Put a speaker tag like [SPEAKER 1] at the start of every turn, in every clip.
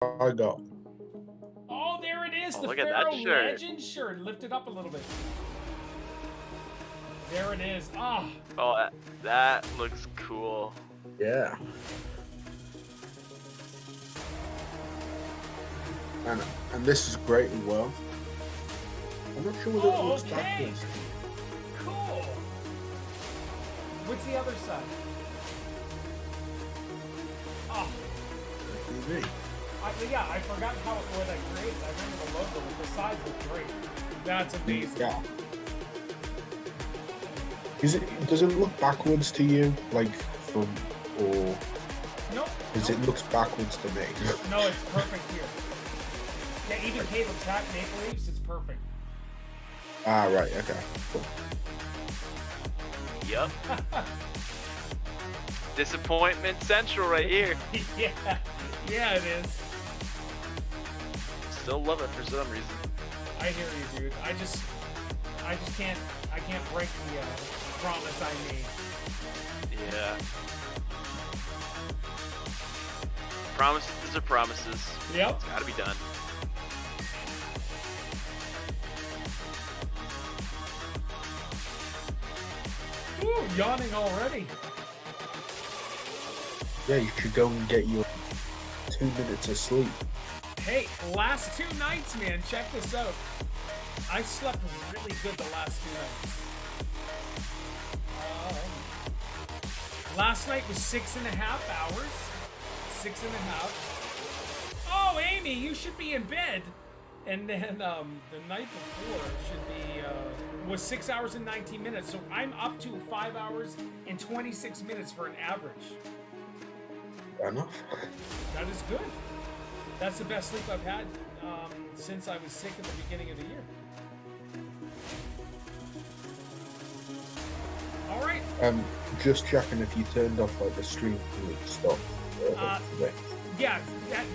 [SPEAKER 1] I got.
[SPEAKER 2] Oh, there it is.
[SPEAKER 3] Oh,
[SPEAKER 2] The
[SPEAKER 3] look at
[SPEAKER 2] Pharaoh
[SPEAKER 3] that shirt.
[SPEAKER 2] Legend shirt. Lift it up a little bit. There it is. Ah.
[SPEAKER 3] Oh, that looks cool.
[SPEAKER 1] Yeah. And this is great as well. I'm not sure whether it looks backwards.
[SPEAKER 2] Cool. What's the other side? Oh.
[SPEAKER 1] TV.
[SPEAKER 2] Yeah, I forgot how it was created. I remember the logo, but the sides look great. That's amazing.
[SPEAKER 1] Yeah. Does it look backwards to you, like from, or?
[SPEAKER 2] Nope.
[SPEAKER 1] Because it looks backwards to me.
[SPEAKER 2] No, it's perfect here. Yeah, even Caleb's hat, Maple Leafs, it's perfect.
[SPEAKER 1] Ah, right. Okay. Cool.
[SPEAKER 3] Yep. Disappointment Central right here.
[SPEAKER 2] Yeah, it is.
[SPEAKER 3] Still love it for some reason.
[SPEAKER 2] I hear you, dude. I just can't break the promise I made.
[SPEAKER 3] Yeah. Promises are promises.
[SPEAKER 2] Yep.
[SPEAKER 3] It's gotta be done.
[SPEAKER 2] Ooh, yawning already.
[SPEAKER 1] Yeah, you should go and get your 2 minutes of sleep.
[SPEAKER 2] Hey, last 2 nights, man. Check this out. I slept really good the last 2 nights. Last night was 6.5 hours. 6.5. Oh, Amy, you should be in bed. And then the night before should be was 6 hours and 19 minutes. So I'm up to 5 hours and 26 minutes for an average.
[SPEAKER 1] Fair enough.
[SPEAKER 2] That is good. That's the best sleep I've had since I was sick at the beginning of the year. All right.
[SPEAKER 1] Just checking if you turned off like the stream stuff.
[SPEAKER 2] Yeah,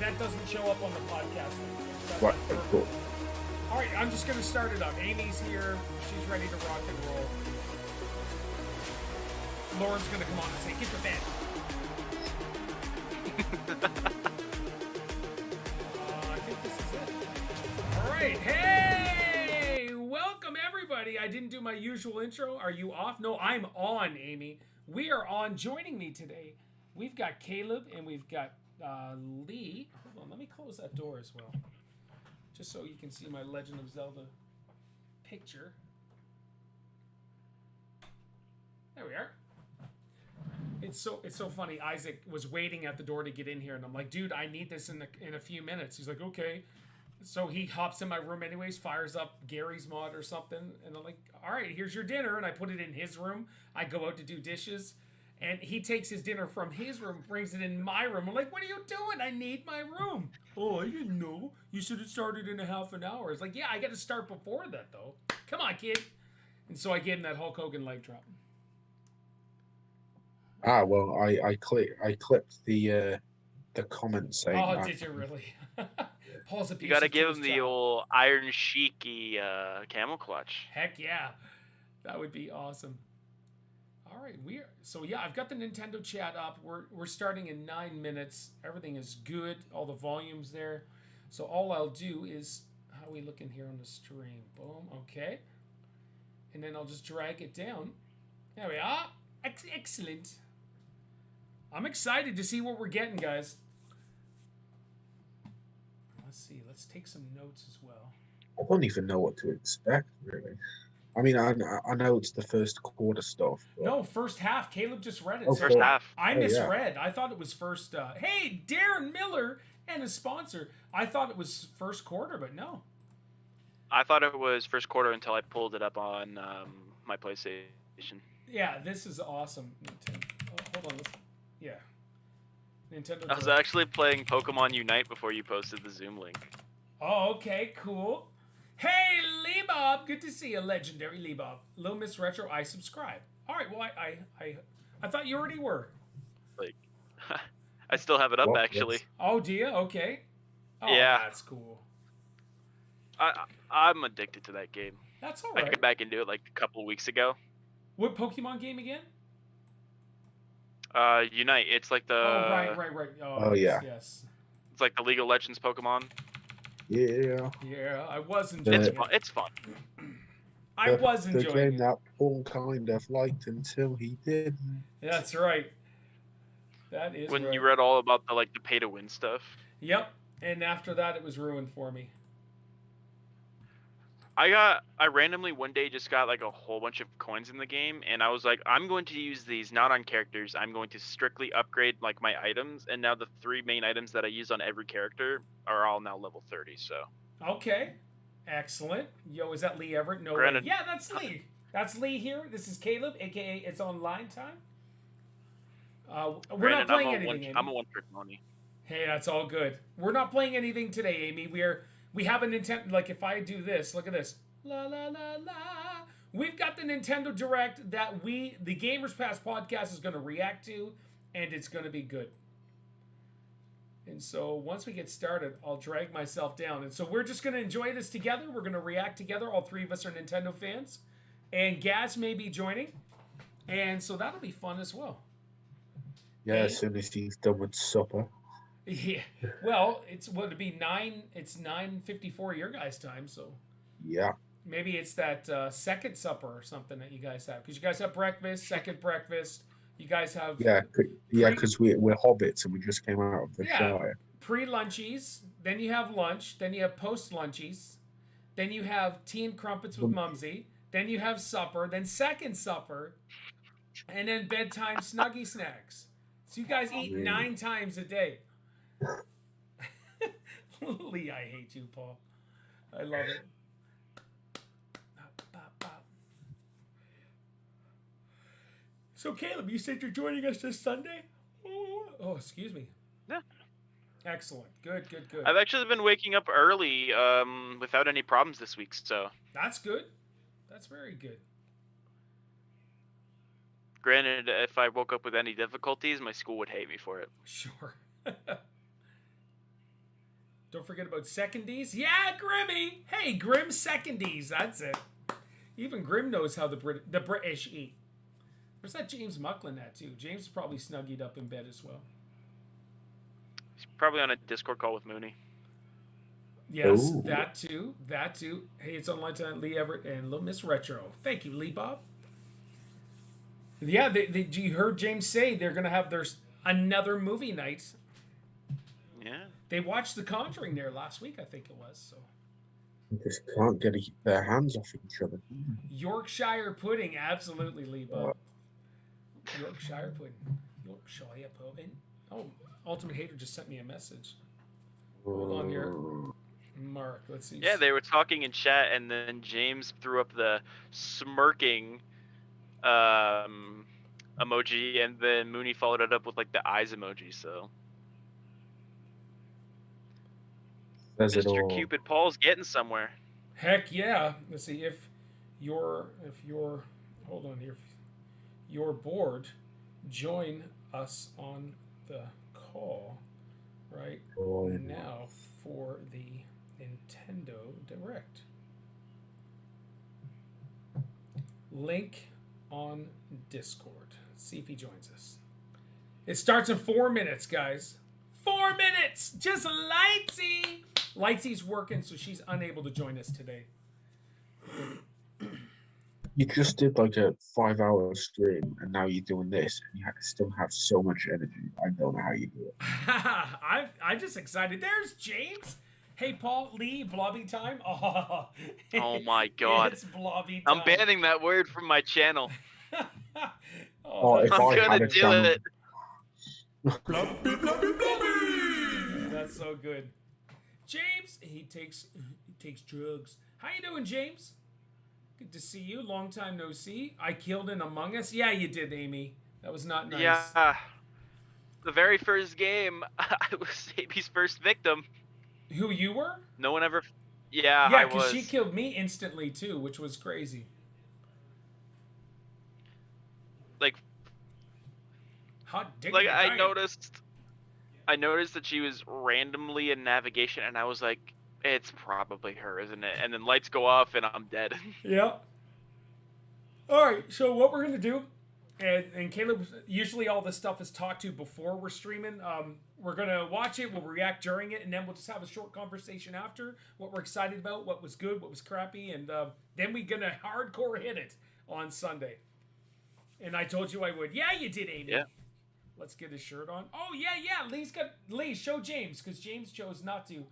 [SPEAKER 2] that doesn't show up on the podcast.
[SPEAKER 1] Right, cool.
[SPEAKER 2] All right, I'm just gonna start it up. Amy's here. She's ready to rock and roll. Lauren's gonna come on and say, "Get to bed." I think this is it. All right, hey, welcome everybody. I didn't do my usual intro. Are you off? No, I'm on, Amy. We are on. Joining me today, we've got Caleb and we've got Lee. Hold on, let me close that door as well, just so you can see my Legend of Zelda picture. There we are. It's so funny. Isaac was waiting at the door to get in here, and I'm like, dude, I need this in a few minutes. He's like, okay. So he hops in my room anyways, fires up Gary's mod or something, and I'm like, all right, here's your dinner, and I put it in his room. I go out to do dishes, and he takes his dinner from his room, brings it in my room. I'm like, what are you doing? I need my room. Oh, I didn't know. You should have started in a half an hour. It's like, yeah, I got to start before that, though. Come on, kid. And so I gave him that Hulk Hogan leg drop.
[SPEAKER 1] Ah, well, I clipped the comment saying
[SPEAKER 2] Oh,
[SPEAKER 1] that.
[SPEAKER 2] did you really? Paul's
[SPEAKER 3] You gotta give him the old Iron Sheiky camel clutch.
[SPEAKER 2] Heck yeah. That would be awesome. All right, I've got the Nintendo chat up. We're starting in 9 minutes. Everything is good. All the volume's there. So all I'll do is, how are we looking here on the stream? Boom, okay. And then I'll just drag it down. There we are. Excellent. I'm excited to see what we're getting, guys. Let's see. Let's take some notes as well.
[SPEAKER 1] I don't even know what to expect, really. I mean, I know it's the first quarter stuff. But...
[SPEAKER 2] No, first half. Caleb just read it.
[SPEAKER 3] Oh, first half.
[SPEAKER 2] I misread. Yeah. I thought it was first. Hey, Darren Miller and a sponsor. I thought it was first quarter, but no.
[SPEAKER 3] I thought it was first quarter until I pulled it up on my PlayStation.
[SPEAKER 2] Yeah, this is awesome. Hold on. Yeah. Nintendo.
[SPEAKER 3] I was actually playing Pokemon Unite before you posted the Zoom link.
[SPEAKER 2] Oh, okay, cool. Hey, Lee Bob, good to see you, legendary Lee Bob. Little Miss Retro, I subscribe. All right, well, I thought you already were.
[SPEAKER 3] Like, I still have it up actually.
[SPEAKER 2] Oh, do you? Okay. Oh,
[SPEAKER 3] yeah,
[SPEAKER 2] that's cool.
[SPEAKER 3] I'm addicted to that game.
[SPEAKER 2] That's all right.
[SPEAKER 3] I got back into it like a couple of weeks ago.
[SPEAKER 2] What Pokemon game again?
[SPEAKER 3] Unite. It's like the.
[SPEAKER 2] Oh, right.
[SPEAKER 1] Oh, yeah.
[SPEAKER 2] Yes.
[SPEAKER 3] It's like the League of Legends Pokemon.
[SPEAKER 1] Yeah.
[SPEAKER 2] Yeah, I was enjoying
[SPEAKER 3] It's
[SPEAKER 2] it.
[SPEAKER 3] fun. It's fun.
[SPEAKER 2] I was
[SPEAKER 1] The
[SPEAKER 2] enjoying
[SPEAKER 1] game
[SPEAKER 2] it.
[SPEAKER 1] that Paul kind of liked until he didn't.
[SPEAKER 2] That's right. That is
[SPEAKER 3] When
[SPEAKER 2] right.
[SPEAKER 3] you read all about the pay to win stuff.
[SPEAKER 2] Yep. And after that, it was ruined for me.
[SPEAKER 3] I randomly one day just got like a whole bunch of coins in the game, and I was like, I'm going to use these not on characters. I'm going to strictly upgrade like my items, and now the 3 main items that I use on every character are all now level 30. So.
[SPEAKER 2] Okay. Excellent. Yo, is that Lee Everett? No
[SPEAKER 3] Granted,
[SPEAKER 2] way. Yeah, that's Lee. That's Lee here. This is Caleb, aka It's Online Time. We're not playing anything, Amy.
[SPEAKER 3] I'm a one-trick pony.
[SPEAKER 2] Hey, that's all good. We're not playing anything today, Amy. We have a Nintendo. Like if I do this, look at this. La la la la. We've got the Nintendo Direct that the Gamers Pass podcast is going to react to, and it's going to be good. And so once we get started, I'll drag myself down. And so we're just going to enjoy this together. We're going to react together. All three of us are Nintendo fans. And Gaz may be joining. And so that'll be fun as well.
[SPEAKER 1] Yeah, as soon as he's done with supper.
[SPEAKER 2] Yeah. Well, it's what it'd be 9:54 your guys' time, so
[SPEAKER 1] Yeah.
[SPEAKER 2] maybe it's that second supper or something that you guys have. Because you guys have breakfast, second breakfast. You guys have
[SPEAKER 1] Because we're hobbits and we just came out of the Shire.
[SPEAKER 2] Pre-lunchies, then you have lunch, then you have post-lunchies, then you have tea and crumpets with Mumsy, then you have supper, then second supper, and then bedtime snuggie snacks. So you guys eat 9 times a day. Lee, I hate you, Paul. I love it. So, Caleb, you said you're joining us this Sunday? Oh, excuse me.
[SPEAKER 3] Yeah.
[SPEAKER 2] Excellent. Good.
[SPEAKER 3] I've actually been waking up early without any problems this week, so.
[SPEAKER 2] That's good. That's very good.
[SPEAKER 3] Granted, if I woke up with any difficulties, my school would hate me for it.
[SPEAKER 2] Sure. Don't forget about secondies. Yeah, Grimmy. Hey, Grim secondies. That's it. Even Grim knows how the British eat. Where's that James Mucklin at, too? James is probably snuggied up in bed as well.
[SPEAKER 3] He's probably on a Discord call with Mooney.
[SPEAKER 2] Yes, that too. Hey, it's Online Time, Lee Everett and Little Miss Retro. Thank you, Lee Bob. Yeah, you heard James say they're going to have another movie night.
[SPEAKER 3] Yeah.
[SPEAKER 2] They watched The Conjuring there last week, I think it was. So.
[SPEAKER 1] They just can't get their hands off each other.
[SPEAKER 2] Yorkshire pudding, absolutely, Lee Bob. Yorkshire pudding. Oh, Ultimate Hater just sent me a message. Hold on here. Mark, let's see.
[SPEAKER 3] Yeah, they were talking in chat, and then James threw up the smirking emoji, and then Mooney followed it up with like the eyes emoji. So Mr. Cupid Paul's getting somewhere.
[SPEAKER 2] Heck yeah! Let's see if you're hold on here. If you're bored, join us on the call right now for the Nintendo Direct. Link on Discord. See if he joins us. It starts in 4 minutes, guys. 4 minutes! Just Lightsy! Lightsy's working, so she's unable to join us today.
[SPEAKER 1] You just did like a 5-hour stream, and now you're doing this, and you still have so much energy. I don't know how you do it.
[SPEAKER 2] I'm just excited. There's James. Hey, Paul, Lee, blobby time.
[SPEAKER 3] Oh my God.
[SPEAKER 2] It's blobby time.
[SPEAKER 3] I'm banning that word from my channel.
[SPEAKER 1] I'm
[SPEAKER 3] gonna do it.
[SPEAKER 2] Blobby, blobby, blobby. That's so good. James, he takes drugs. How you doing, James? Good to see you. Long time no see. I killed an Among Us. Yeah, you did, Amy. That was not nice.
[SPEAKER 3] Yeah. The very first game, I was Amy's first victim.
[SPEAKER 2] Who, you were?
[SPEAKER 3] No one ever. Yeah,
[SPEAKER 2] yeah,
[SPEAKER 3] I was.
[SPEAKER 2] because she killed me instantly too, which was crazy.
[SPEAKER 3] Like,
[SPEAKER 2] hot diggity.
[SPEAKER 3] like I noticed that she was randomly in navigation, and I was like, it's probably her, isn't it? And then lights go off, and I'm dead.
[SPEAKER 2] Yeah. All right. So what we're gonna do, and Caleb, usually all this stuff is talked to before we're streaming. We're going to watch it, we'll react during it, and then we'll just have a short conversation after, what we're excited about, what was good, what was crappy, and then we're going to hardcore hit it on Sunday. And I told you I would. Yeah, you did, Amy.
[SPEAKER 3] Yeah.
[SPEAKER 2] Let's get his shirt on. Oh, yeah. Lee, show James, because James chose not to.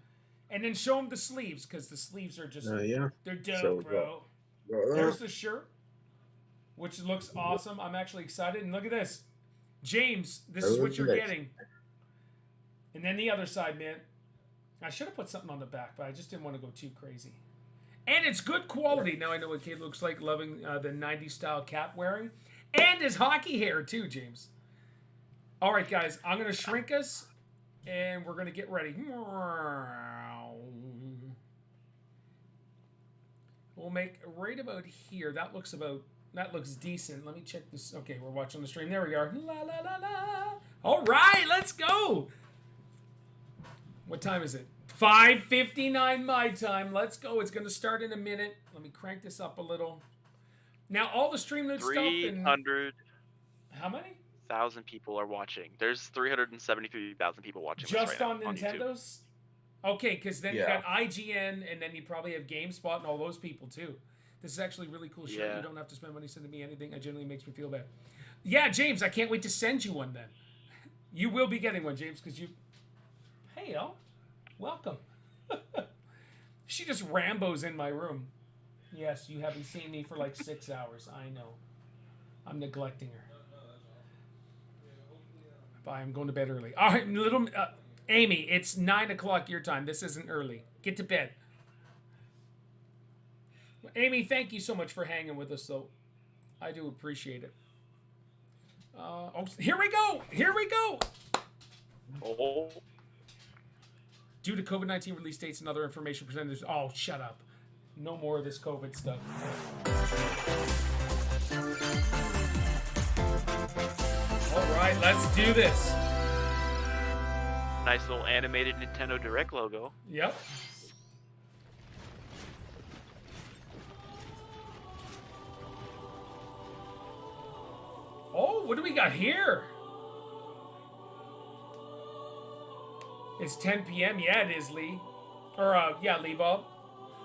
[SPEAKER 2] And then show him the sleeves, because the sleeves are just, they're dope,
[SPEAKER 1] So,
[SPEAKER 2] bro. There's the shirt, which looks awesome. I'm actually excited. And look at this. James, this is what you're getting. And then the other side, man. I should have put something on the back, but I just didn't want to go too crazy. And it's good quality. Now I know what Kate looks like, loving the 90s style cap wearing. And his hockey hair, too, James. All right, guys. I'm going to shrink us, and we're going to get ready. We'll make right about here. That looks decent. Let me check this. Okay, we're watching the stream. There we are. La, la, la, la. All right, let's go. What time is it? 5:59 my time. Let's go. It's going to start in a minute. Let me crank this up a little. Now, all the Streamlit stuff.
[SPEAKER 3] 300.
[SPEAKER 2] How many?
[SPEAKER 3] 1,000 people are watching. There's 373,000 people watching
[SPEAKER 2] just
[SPEAKER 3] this right
[SPEAKER 2] on
[SPEAKER 3] now,
[SPEAKER 2] Nintendo's? Okay, because then you got IGN, and then you probably have GameSpot and all those people, too. This is actually really cool shit.
[SPEAKER 3] Yeah.
[SPEAKER 2] You don't have to spend money sending me anything. It generally makes me feel bad. Yeah, James, I can't wait to send you one then. You will be getting one, James, because you... Hey, El. Welcome. She just Rambos in my room. Yes, you haven't seen me for like 6 hours. I know. I'm neglecting her. Bye, I'm going to bed early. All right, little... Amy, it's 9 o'clock your time. This isn't early. Get to bed. Amy, thank you so much for hanging with us, though. I do appreciate it. Oh, here we go. Here we go.
[SPEAKER 3] Oh.
[SPEAKER 2] Due to COVID-19 release dates and other information presented. Oh, shut up. No more of this COVID stuff. All right, let's do this.
[SPEAKER 3] Nice little animated Nintendo Direct logo.
[SPEAKER 2] Yep. Oh, what do we got here? It's 10 p.m. Yeah, it is, Lee. Or, yeah, Lee Bob.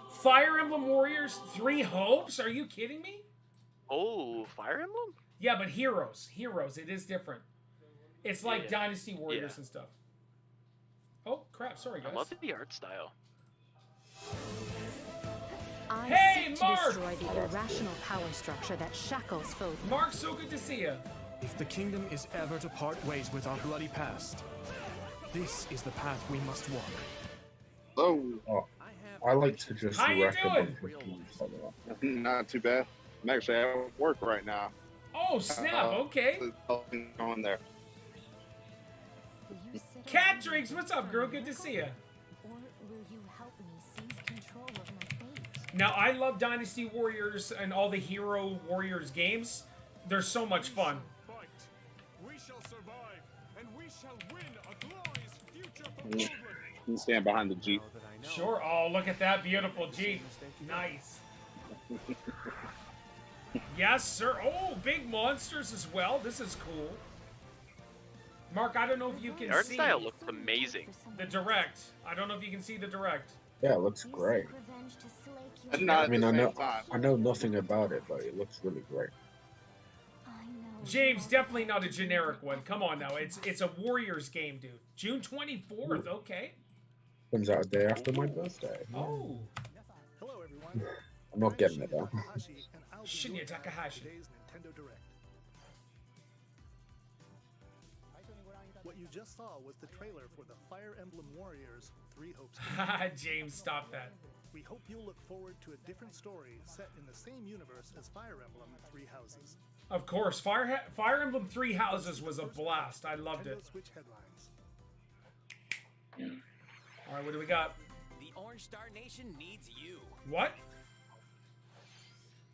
[SPEAKER 2] Fire Emblem Warriors 3 Hopes? Are you kidding me?
[SPEAKER 3] Oh, Fire Emblem?
[SPEAKER 2] Yeah, but Heroes. Heroes. It is different. It's like Dynasty Warriors and stuff. Oh, crap. Sorry, guys.
[SPEAKER 3] I love the art style.
[SPEAKER 2] Hey, Mark!
[SPEAKER 4] To destroy the irrational power structure that shackles folk.
[SPEAKER 2] Mark, so good to see you.
[SPEAKER 5] If the kingdom is ever to part ways with our bloody past, this is the path we must walk.
[SPEAKER 1] Oh, I like to just
[SPEAKER 2] How you
[SPEAKER 1] recommend
[SPEAKER 2] doing?
[SPEAKER 6] Not too bad. I'm actually at work right now.
[SPEAKER 2] Oh, snap. Okay.
[SPEAKER 6] On there.
[SPEAKER 2] Cat Drinks, what's up, girl? Good to see you.
[SPEAKER 4] Or will you help me seize control of my fate?
[SPEAKER 2] Now, I love Dynasty Warriors and all the Hero Warriors games. They're so much fun.
[SPEAKER 5] We shall survive, and we shall win a glorious future for
[SPEAKER 6] You can stand behind the Jeep.
[SPEAKER 2] Sure. Oh, look at that beautiful Jeep. Nice. Yes, sir. Oh, big monsters as well. This is cool. Mark, I don't know if you can
[SPEAKER 3] The art
[SPEAKER 2] see
[SPEAKER 3] style looks amazing.
[SPEAKER 2] the direct. I don't know if you can see the direct.
[SPEAKER 1] Yeah, it looks great.
[SPEAKER 6] Not
[SPEAKER 1] I mean,
[SPEAKER 6] at
[SPEAKER 1] I
[SPEAKER 6] the
[SPEAKER 1] know,
[SPEAKER 6] same time.
[SPEAKER 1] I know nothing about it, but it looks really great.
[SPEAKER 2] James, definitely not a generic one. Come on now. It's a Warriors game, dude. June 24th. Okay.
[SPEAKER 1] Comes out a day after my birthday.
[SPEAKER 2] Oh.
[SPEAKER 5] Hello, everyone.
[SPEAKER 1] I'm not getting it though.
[SPEAKER 2] Shinya Takahashi.
[SPEAKER 5] Nintendo Direct. What you just saw was the trailer for the Fire Emblem Warriors 3 Hopes.
[SPEAKER 2] James, stop that.
[SPEAKER 5] We hope you'll look forward to a different story set in the same universe as Fire Emblem 3 Houses.
[SPEAKER 2] Of course, Fire Emblem 3 Houses was a blast. I loved it.
[SPEAKER 5] Nintendo Switch headlines.
[SPEAKER 2] All right, what do we got?
[SPEAKER 7] The Orange Star Nation needs you.
[SPEAKER 2] What?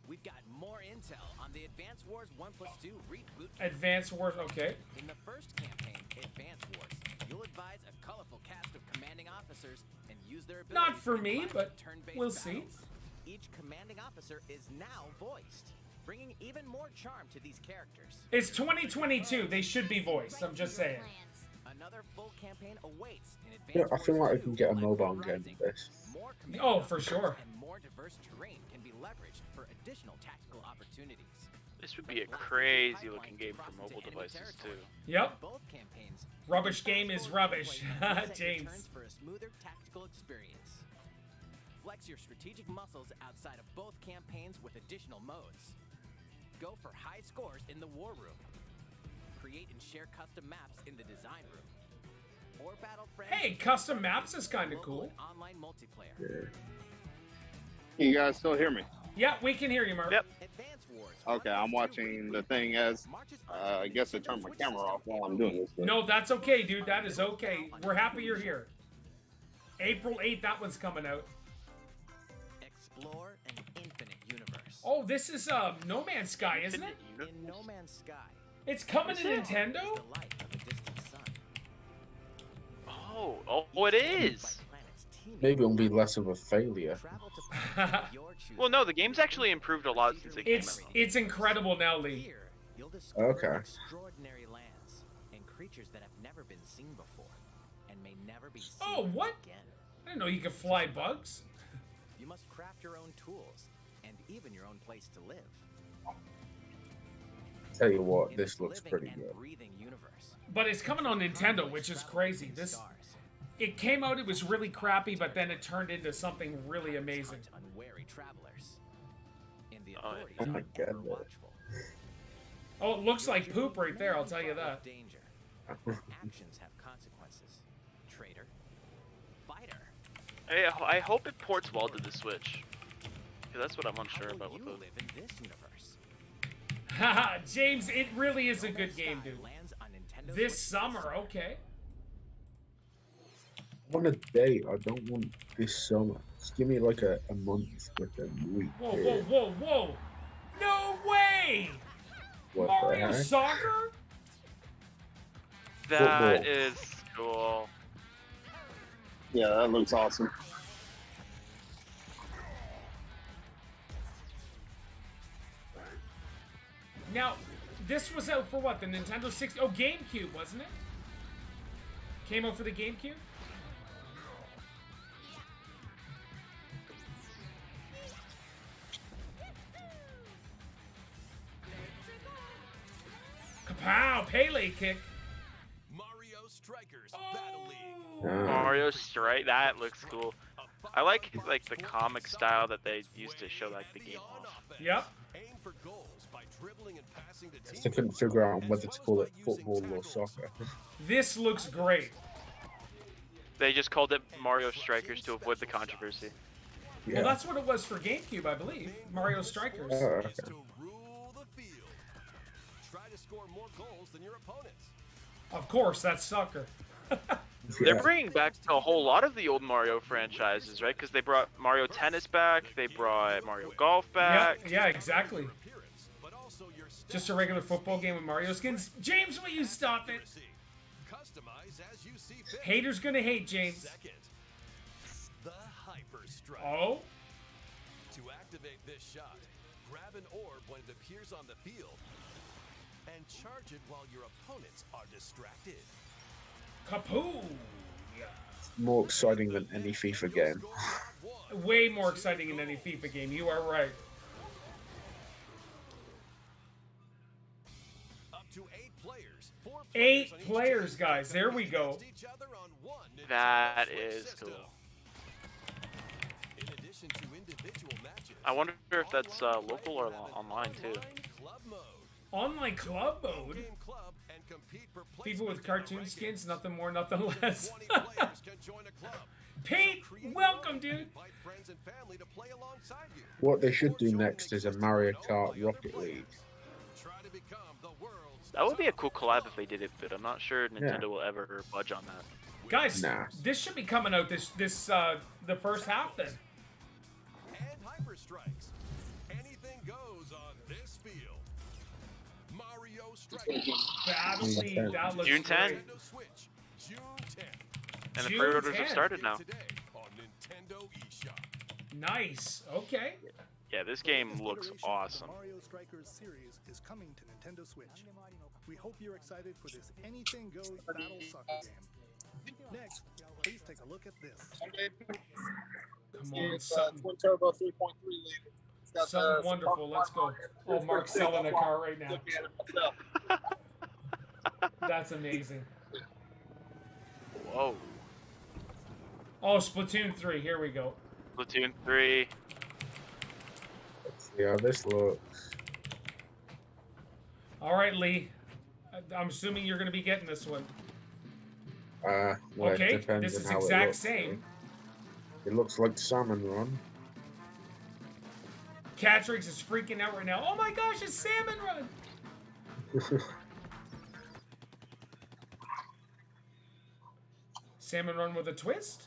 [SPEAKER 7] We've got more intel on the Advance Wars 1+2 reboot.
[SPEAKER 2] Advance Wars. Okay.
[SPEAKER 7] In the first campaign, Advance Wars, you'll advise a colorful cast of commanding officers and use their abilities
[SPEAKER 2] Not for
[SPEAKER 7] to
[SPEAKER 2] me,
[SPEAKER 7] launch
[SPEAKER 2] but
[SPEAKER 7] turn-based
[SPEAKER 2] we'll see.
[SPEAKER 7] battles. Each commanding officer is now voiced. bringing even more charm to these characters.
[SPEAKER 2] It's 2022. They should be voiced. I'm just saying.
[SPEAKER 7] Another full campaign awaits in
[SPEAKER 1] Yeah,
[SPEAKER 7] Advance
[SPEAKER 1] I feel
[SPEAKER 7] Wars
[SPEAKER 1] like I
[SPEAKER 7] 2,
[SPEAKER 1] can get a
[SPEAKER 7] like
[SPEAKER 1] mobile
[SPEAKER 7] Moon
[SPEAKER 1] game
[SPEAKER 7] Rising.
[SPEAKER 1] with this.
[SPEAKER 7] More
[SPEAKER 2] Oh,
[SPEAKER 7] command
[SPEAKER 2] for
[SPEAKER 7] zones
[SPEAKER 2] sure.
[SPEAKER 7] And more diverse terrain can be leveraged for additional tactical opportunities.
[SPEAKER 3] This would be a crazy looking game for mobile devices too.
[SPEAKER 2] Yep.
[SPEAKER 7] Both campaigns,
[SPEAKER 2] Rubbish game is rubbish. James.
[SPEAKER 7] Turns for a smoother tactical experience. Flex your strategic muscles outside of both campaigns with additional modes. Go for high scores in the war room. Create and share custom maps in the design room. Or battle friends.
[SPEAKER 2] Hey, custom maps is kind of cool.
[SPEAKER 7] Online multiplayer.
[SPEAKER 6] Can you guys still hear me?
[SPEAKER 2] Yeah, we can hear you, Murph.
[SPEAKER 3] Yep.
[SPEAKER 7] Advance Wars.
[SPEAKER 6] Okay, I'm watching the thing as I guess I turned my camera off while I'm doing this. but-
[SPEAKER 2] No, that's okay, dude. That is okay. We're happy you're here. April 8th, that one's coming out.
[SPEAKER 7] Explore an infinite universe.
[SPEAKER 2] Oh, this is No Man's Sky, isn't it?
[SPEAKER 7] In No Man's Sky,
[SPEAKER 2] It's coming to
[SPEAKER 7] is
[SPEAKER 2] Nintendo?
[SPEAKER 7] the light of a distant sun.
[SPEAKER 3] Oh, it is.
[SPEAKER 1] Maybe it'll be less of a failure.
[SPEAKER 7] Travel to planets of your choosing.
[SPEAKER 3] Well, no, the game's actually improved a lot since it came
[SPEAKER 2] It's
[SPEAKER 3] out.
[SPEAKER 2] it's incredible now, Lee.
[SPEAKER 7] Here, you'll discover
[SPEAKER 1] Okay.
[SPEAKER 7] extraordinary lands and creatures that have never been seen before and may never be seen
[SPEAKER 2] Oh, what?
[SPEAKER 7] again.
[SPEAKER 2] I didn't know you could fly bugs.
[SPEAKER 7] You must craft your own tools and even your own place to live.
[SPEAKER 1] Tell you what,
[SPEAKER 7] In
[SPEAKER 1] this looks
[SPEAKER 7] living
[SPEAKER 1] pretty
[SPEAKER 7] and
[SPEAKER 1] good.
[SPEAKER 7] breathing universe.
[SPEAKER 2] But it's coming on Nintendo, which is crazy. This it came out, it was really crappy, but then it turned into something really amazing.
[SPEAKER 7] Unwary travelers. And the
[SPEAKER 3] Oh, yeah.
[SPEAKER 7] authorities
[SPEAKER 1] Oh my
[SPEAKER 7] are ever
[SPEAKER 1] God.
[SPEAKER 7] watchful.
[SPEAKER 2] Oh, it looks like poop right there, I'll tell you that.
[SPEAKER 7] Danger. Actions have consequences. Traitor. Fighter.
[SPEAKER 3] I hope it ports well to the Switch. 'Cause that's what I'm unsure
[SPEAKER 7] How
[SPEAKER 3] about
[SPEAKER 7] will
[SPEAKER 3] with
[SPEAKER 7] you
[SPEAKER 3] it.
[SPEAKER 7] live in this universe?
[SPEAKER 2] Haha, James, it really is a good game, dude.
[SPEAKER 7] Lands on Nintendo
[SPEAKER 2] This
[SPEAKER 7] Switch
[SPEAKER 2] summer, okay.
[SPEAKER 1] I want a date. I don't want this summer. Just give me like a month with a week.
[SPEAKER 2] Whoa, whoa, whoa, whoa! No way!
[SPEAKER 1] What
[SPEAKER 2] Mario
[SPEAKER 1] the heck?
[SPEAKER 2] Soccer?
[SPEAKER 3] That
[SPEAKER 1] Football.
[SPEAKER 3] is cool.
[SPEAKER 6] Yeah, that looks awesome.
[SPEAKER 2] Now, this was out for what? The Nintendo 60? Oh, GameCube, wasn't it? Came out for the GameCube? Kapow! Pele kick.
[SPEAKER 5] Mario Strikers
[SPEAKER 2] Oh.
[SPEAKER 5] Battle League.
[SPEAKER 1] Ah,
[SPEAKER 3] Mario Strike, that looks cool. I like the comic style that they used to show like the game off.
[SPEAKER 2] Yep.
[SPEAKER 5] Aim for goals by dribbling and passing to
[SPEAKER 1] I couldn't figure out whether to call it football or soccer.
[SPEAKER 2] This looks great.
[SPEAKER 3] They just called it Mario Strikers to avoid the controversy.
[SPEAKER 1] Yeah.
[SPEAKER 2] Well, that's what it was for GameCube, I believe. Mario Strikers.
[SPEAKER 1] Oh, okay.
[SPEAKER 5] is to rule the field. Try to score more goals than your opponents.
[SPEAKER 2] Of course, that's soccer.
[SPEAKER 3] They're
[SPEAKER 1] Yeah.
[SPEAKER 3] bringing back a whole lot of the old Mario franchises, right? Because they brought Mario Tennis back, they brought Mario Golf back.
[SPEAKER 2] Yeah, exactly.
[SPEAKER 5] Appearance, but also your
[SPEAKER 2] Just a regular football game with Mario skins. James, will you stop it?
[SPEAKER 5] Customize as you see fit.
[SPEAKER 2] Haters gonna hate, James.
[SPEAKER 5] Second, the Hyper Strike.
[SPEAKER 2] Oh,
[SPEAKER 5] To activate this shot, grab an orb when it appears on the field and charge it while your opponents are distracted.
[SPEAKER 2] kapoo!
[SPEAKER 1] More exciting than any FIFA game.
[SPEAKER 2] Way more exciting than any FIFA game. You are right.
[SPEAKER 5] Up to 8 players. 4
[SPEAKER 2] 8
[SPEAKER 5] on each
[SPEAKER 2] players,
[SPEAKER 5] team
[SPEAKER 2] guys. There we go.
[SPEAKER 5] against each other on one Nintendo
[SPEAKER 3] That
[SPEAKER 5] Switch
[SPEAKER 3] is
[SPEAKER 5] system.
[SPEAKER 3] cool.
[SPEAKER 5] In addition to individual matches,
[SPEAKER 3] I wonder if that's local or online too.
[SPEAKER 5] Club mode.
[SPEAKER 2] Online club mode.
[SPEAKER 5] Game club and compete for
[SPEAKER 2] FIFA
[SPEAKER 5] placement
[SPEAKER 2] with
[SPEAKER 5] in the
[SPEAKER 2] cartoon
[SPEAKER 5] rankings.
[SPEAKER 2] skins, nothing more, nothing less.
[SPEAKER 5] 20 players can join a club.
[SPEAKER 2] Pete,
[SPEAKER 5] So create
[SPEAKER 2] welcome,
[SPEAKER 5] your own
[SPEAKER 2] dude.
[SPEAKER 5] and invite friends and family to play alongside you.
[SPEAKER 1] What they should
[SPEAKER 5] Or
[SPEAKER 1] do
[SPEAKER 5] join
[SPEAKER 1] next
[SPEAKER 5] an
[SPEAKER 1] is a
[SPEAKER 5] existing
[SPEAKER 1] Mario
[SPEAKER 5] but
[SPEAKER 1] Kart
[SPEAKER 5] only other
[SPEAKER 1] Rocket
[SPEAKER 5] players.
[SPEAKER 1] League.
[SPEAKER 5] Try to become the world's
[SPEAKER 3] That would be a
[SPEAKER 5] top
[SPEAKER 3] cool collab if they did it, but I'm not sure Nintendo
[SPEAKER 1] Yeah.
[SPEAKER 3] will ever budge on that.
[SPEAKER 2] Guys,
[SPEAKER 1] Nah.
[SPEAKER 2] this should be coming out the first half then.
[SPEAKER 5] and hyper strikes. Anything goes on this field. Mario Strikers.
[SPEAKER 2] Battle
[SPEAKER 1] June
[SPEAKER 2] League,
[SPEAKER 1] 10th.
[SPEAKER 2] that looks
[SPEAKER 3] June 10th.
[SPEAKER 2] great.
[SPEAKER 5] Nintendo Switch, June 10th.
[SPEAKER 3] And the
[SPEAKER 2] June
[SPEAKER 3] pre-orders
[SPEAKER 2] 10th.
[SPEAKER 3] have started now.
[SPEAKER 5] Today on Nintendo eShop.
[SPEAKER 2] Nice. Okay.
[SPEAKER 3] Yeah, this game
[SPEAKER 8] The
[SPEAKER 3] looks
[SPEAKER 8] iteration of the
[SPEAKER 3] awesome.
[SPEAKER 8] Mario Strikers series is coming to Nintendo Switch. We hope you're excited for this anything goes battle soccer game. Next, please take a look at this.
[SPEAKER 2] Come on, something,
[SPEAKER 6] Twin Turbo 3.3 liter. It's got
[SPEAKER 2] something
[SPEAKER 6] some
[SPEAKER 2] wonderful. Let's go. Oh, Mark's selling a car right now.
[SPEAKER 6] Looking at it myself.
[SPEAKER 2] That's amazing.
[SPEAKER 3] Whoa.
[SPEAKER 2] Oh, Splatoon 3. Here we go.
[SPEAKER 3] Splatoon 3.
[SPEAKER 1] Let's see how this looks.
[SPEAKER 2] All right, Lee. I'm assuming you're going to be getting this one.
[SPEAKER 1] Well,
[SPEAKER 2] Okay,
[SPEAKER 1] it depends
[SPEAKER 2] this
[SPEAKER 1] on
[SPEAKER 2] is
[SPEAKER 1] how
[SPEAKER 2] exact
[SPEAKER 1] it looks,
[SPEAKER 2] same.
[SPEAKER 1] really. It looks like Salmon Run.
[SPEAKER 2] Catrix is freaking out right now. Oh my gosh, it's Salmon Run! Salmon Run with a twist?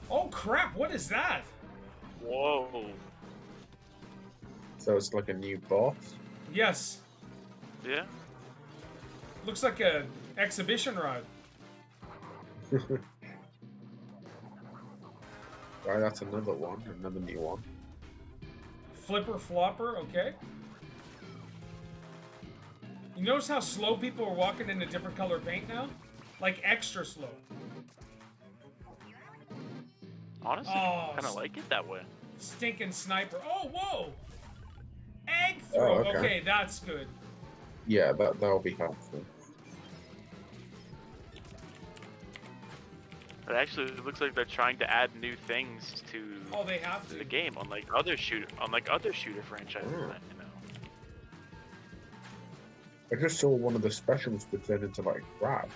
[SPEAKER 2] Oh crap, what is that?
[SPEAKER 3] Whoa.
[SPEAKER 1] So it's like a new boss.
[SPEAKER 2] Yes,
[SPEAKER 3] Yeah.
[SPEAKER 2] looks like a exhibition ride.
[SPEAKER 1] Right, that's another one, another new one.
[SPEAKER 2] Flipper flopper, okay. You notice how slow people are walking in a different color paint now? Like extra slow.
[SPEAKER 3] Honestly,
[SPEAKER 2] Oh,
[SPEAKER 3] kind of like it that way.
[SPEAKER 2] Stinking sniper. Oh, whoa! Egg throw.
[SPEAKER 1] Oh, okay.
[SPEAKER 2] Okay, that's good.
[SPEAKER 1] Yeah, that'll be helpful.
[SPEAKER 3] It actually looks like they're trying to add new things to
[SPEAKER 2] Oh, they have to.
[SPEAKER 3] the game, unlike other shooter franchises.
[SPEAKER 1] Oh.
[SPEAKER 3] That, you know.
[SPEAKER 1] I just saw one of the specials would turn into like crab.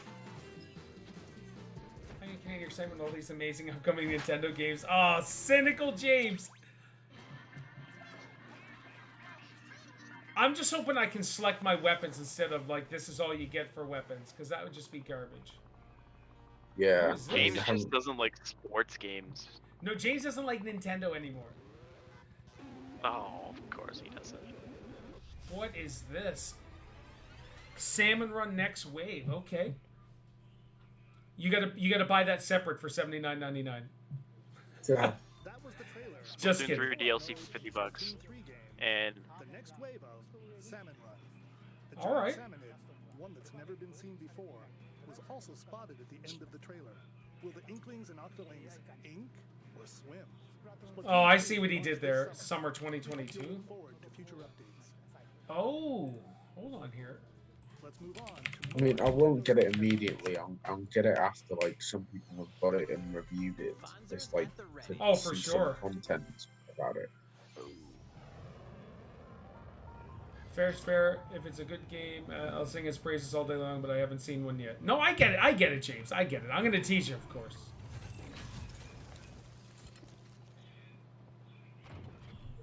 [SPEAKER 2] How can you excitement all these amazing upcoming Nintendo games? Oh, cynical James. I'm just hoping I can select my weapons instead of like this is all you get for weapons, because that would just be garbage.
[SPEAKER 1] Yeah.
[SPEAKER 2] What is this?
[SPEAKER 3] James just doesn't like sports games.
[SPEAKER 2] No, James doesn't like Nintendo anymore.
[SPEAKER 3] Oh, of course he doesn't.
[SPEAKER 2] What is this? Salmon Run Next Wave. Okay. You gotta buy that separate for $79.99.
[SPEAKER 1] Yeah.
[SPEAKER 8] That was the trailer.
[SPEAKER 2] Just
[SPEAKER 3] Splatoon
[SPEAKER 2] kidding.
[SPEAKER 3] 3 DLC for $50,
[SPEAKER 8] Splatoon 3 game.
[SPEAKER 3] and
[SPEAKER 8] The next wave of Salmon Run. The
[SPEAKER 2] All right.
[SPEAKER 8] giant salmonid, one that's never been seen before, was also spotted at the end of the trailer. Will the Inklings and Octolings ink or swim?
[SPEAKER 2] Oh, I see what he did there. Summer 2022.
[SPEAKER 8] Look forward to future updates.
[SPEAKER 2] Oh, hold on here.
[SPEAKER 8] Let's move on
[SPEAKER 1] I
[SPEAKER 8] to
[SPEAKER 1] mean, I won't get it immediately. I'll get it after like some people have got it and reviewed it. Just like to
[SPEAKER 2] Oh, for
[SPEAKER 1] see
[SPEAKER 2] sure.
[SPEAKER 1] some content about it.
[SPEAKER 2] Fair's fair. If it's a good game, I'll sing its praises all day long, but I haven't seen one yet. No, I get it. I get it, James. I get it. I'm going to teach you, of course.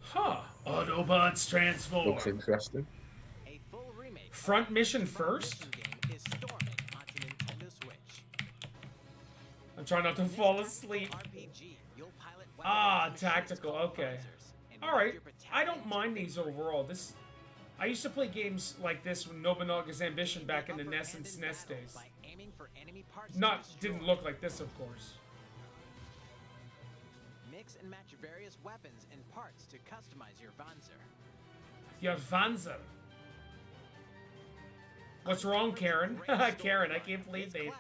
[SPEAKER 2] Huh. Autobots transform.
[SPEAKER 1] Looks interesting.
[SPEAKER 7] A full remake
[SPEAKER 2] Front mission
[SPEAKER 7] of the
[SPEAKER 2] first?
[SPEAKER 7] Mission game is storming onto Nintendo Switch.
[SPEAKER 2] I'm trying not to fall asleep.
[SPEAKER 7] RPG, you'll pilot
[SPEAKER 2] Ah,
[SPEAKER 7] weapons, machines
[SPEAKER 2] tactical.
[SPEAKER 7] called
[SPEAKER 2] Okay.
[SPEAKER 7] lasers, and
[SPEAKER 2] All
[SPEAKER 7] build
[SPEAKER 2] right.
[SPEAKER 7] your
[SPEAKER 2] I don't
[SPEAKER 7] battalions
[SPEAKER 2] mind
[SPEAKER 7] with
[SPEAKER 2] these
[SPEAKER 7] infrared
[SPEAKER 2] overall. This, I used to play games like this with Nobunaga's Ambition back in the
[SPEAKER 7] Upper
[SPEAKER 2] NES
[SPEAKER 7] and
[SPEAKER 2] and
[SPEAKER 7] in
[SPEAKER 2] SNES
[SPEAKER 7] battle
[SPEAKER 2] days.
[SPEAKER 7] by aiming for enemy parts to
[SPEAKER 2] Not
[SPEAKER 7] destroy.
[SPEAKER 2] didn't look like this, of course.
[SPEAKER 7] Mix and match various weapons and parts to customize your Vanzer.
[SPEAKER 2] Your Vanzer. What's wrong, Karen? Karen, I can't believe they.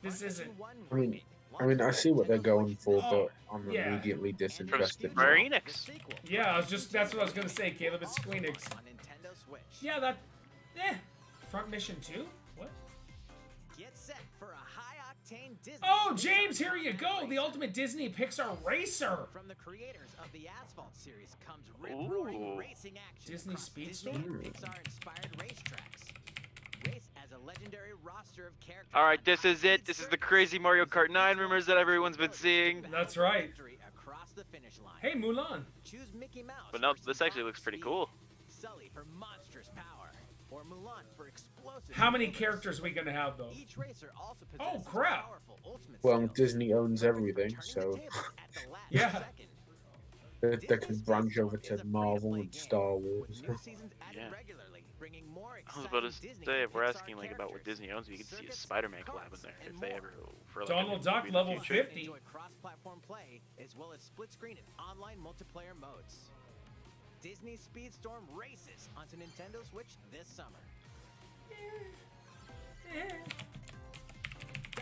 [SPEAKER 2] This isn't.
[SPEAKER 1] I mean, I see what they're going for,
[SPEAKER 2] Oh,
[SPEAKER 1] but I'm
[SPEAKER 2] yeah.
[SPEAKER 1] immediately disinterested.
[SPEAKER 3] Square
[SPEAKER 1] now.
[SPEAKER 3] Enix.
[SPEAKER 2] Yeah, that's what I was gonna say, Caleb. It's Squeenix.
[SPEAKER 7] On Nintendo Switch.
[SPEAKER 2] Yeah, that. Front mission 2? What?
[SPEAKER 7] Get set for a high-octane Disney.
[SPEAKER 2] Oh, James, here you go. The ultimate Disney Pixar racer.
[SPEAKER 7] From the creators of the Asphalt series comes
[SPEAKER 3] Ooh.
[SPEAKER 7] rip-roaring racing action
[SPEAKER 2] Disney
[SPEAKER 7] across
[SPEAKER 2] Speedster?
[SPEAKER 7] Disney and Pixar-inspired racetracks. Race as a legendary roster of characters.
[SPEAKER 3] All right, this is it. This is the crazy Mario Kart 9 rumors that everyone's been seeing.
[SPEAKER 2] That's right.
[SPEAKER 7] Victory across the finish line.
[SPEAKER 2] Hey, Mulan.
[SPEAKER 7] Choose Mickey Mouse.
[SPEAKER 3] But no,
[SPEAKER 7] for
[SPEAKER 3] this actually looks pretty
[SPEAKER 7] speed,
[SPEAKER 3] cool.
[SPEAKER 7] Sully for monstrous power, or Mulan for explosive.
[SPEAKER 2] How many
[SPEAKER 7] maneuvers.
[SPEAKER 2] characters are we gonna have though?
[SPEAKER 7] Each racer also
[SPEAKER 2] Oh,
[SPEAKER 7] possesses
[SPEAKER 2] crap.
[SPEAKER 7] powerful ultimate
[SPEAKER 1] Well,
[SPEAKER 7] skills.
[SPEAKER 1] Disney owns everything,
[SPEAKER 7] Turning the
[SPEAKER 1] so
[SPEAKER 7] tables at the last
[SPEAKER 2] Yeah.
[SPEAKER 7] second.
[SPEAKER 1] they can branch over to Marvel and Star Wars.
[SPEAKER 7] With new seasons added
[SPEAKER 3] yeah.
[SPEAKER 7] regularly, bringing more
[SPEAKER 3] I was about to
[SPEAKER 7] exciting Disney
[SPEAKER 3] say,
[SPEAKER 7] and
[SPEAKER 3] if we're
[SPEAKER 7] Pixar
[SPEAKER 3] asking like about what
[SPEAKER 7] characters,
[SPEAKER 3] Disney owns, we could see a
[SPEAKER 7] circuses,
[SPEAKER 3] Spider-Man collab in
[SPEAKER 7] carts,
[SPEAKER 3] there
[SPEAKER 7] and
[SPEAKER 3] if they
[SPEAKER 7] more.
[SPEAKER 3] ever for like
[SPEAKER 2] Donald
[SPEAKER 3] a
[SPEAKER 2] Duck
[SPEAKER 3] movie in the
[SPEAKER 2] level
[SPEAKER 3] future.
[SPEAKER 2] 50.
[SPEAKER 7] Enjoy cross-platform play as well as split-screen and online multiplayer modes. Disney Speedstorm races onto Nintendo Switch this summer.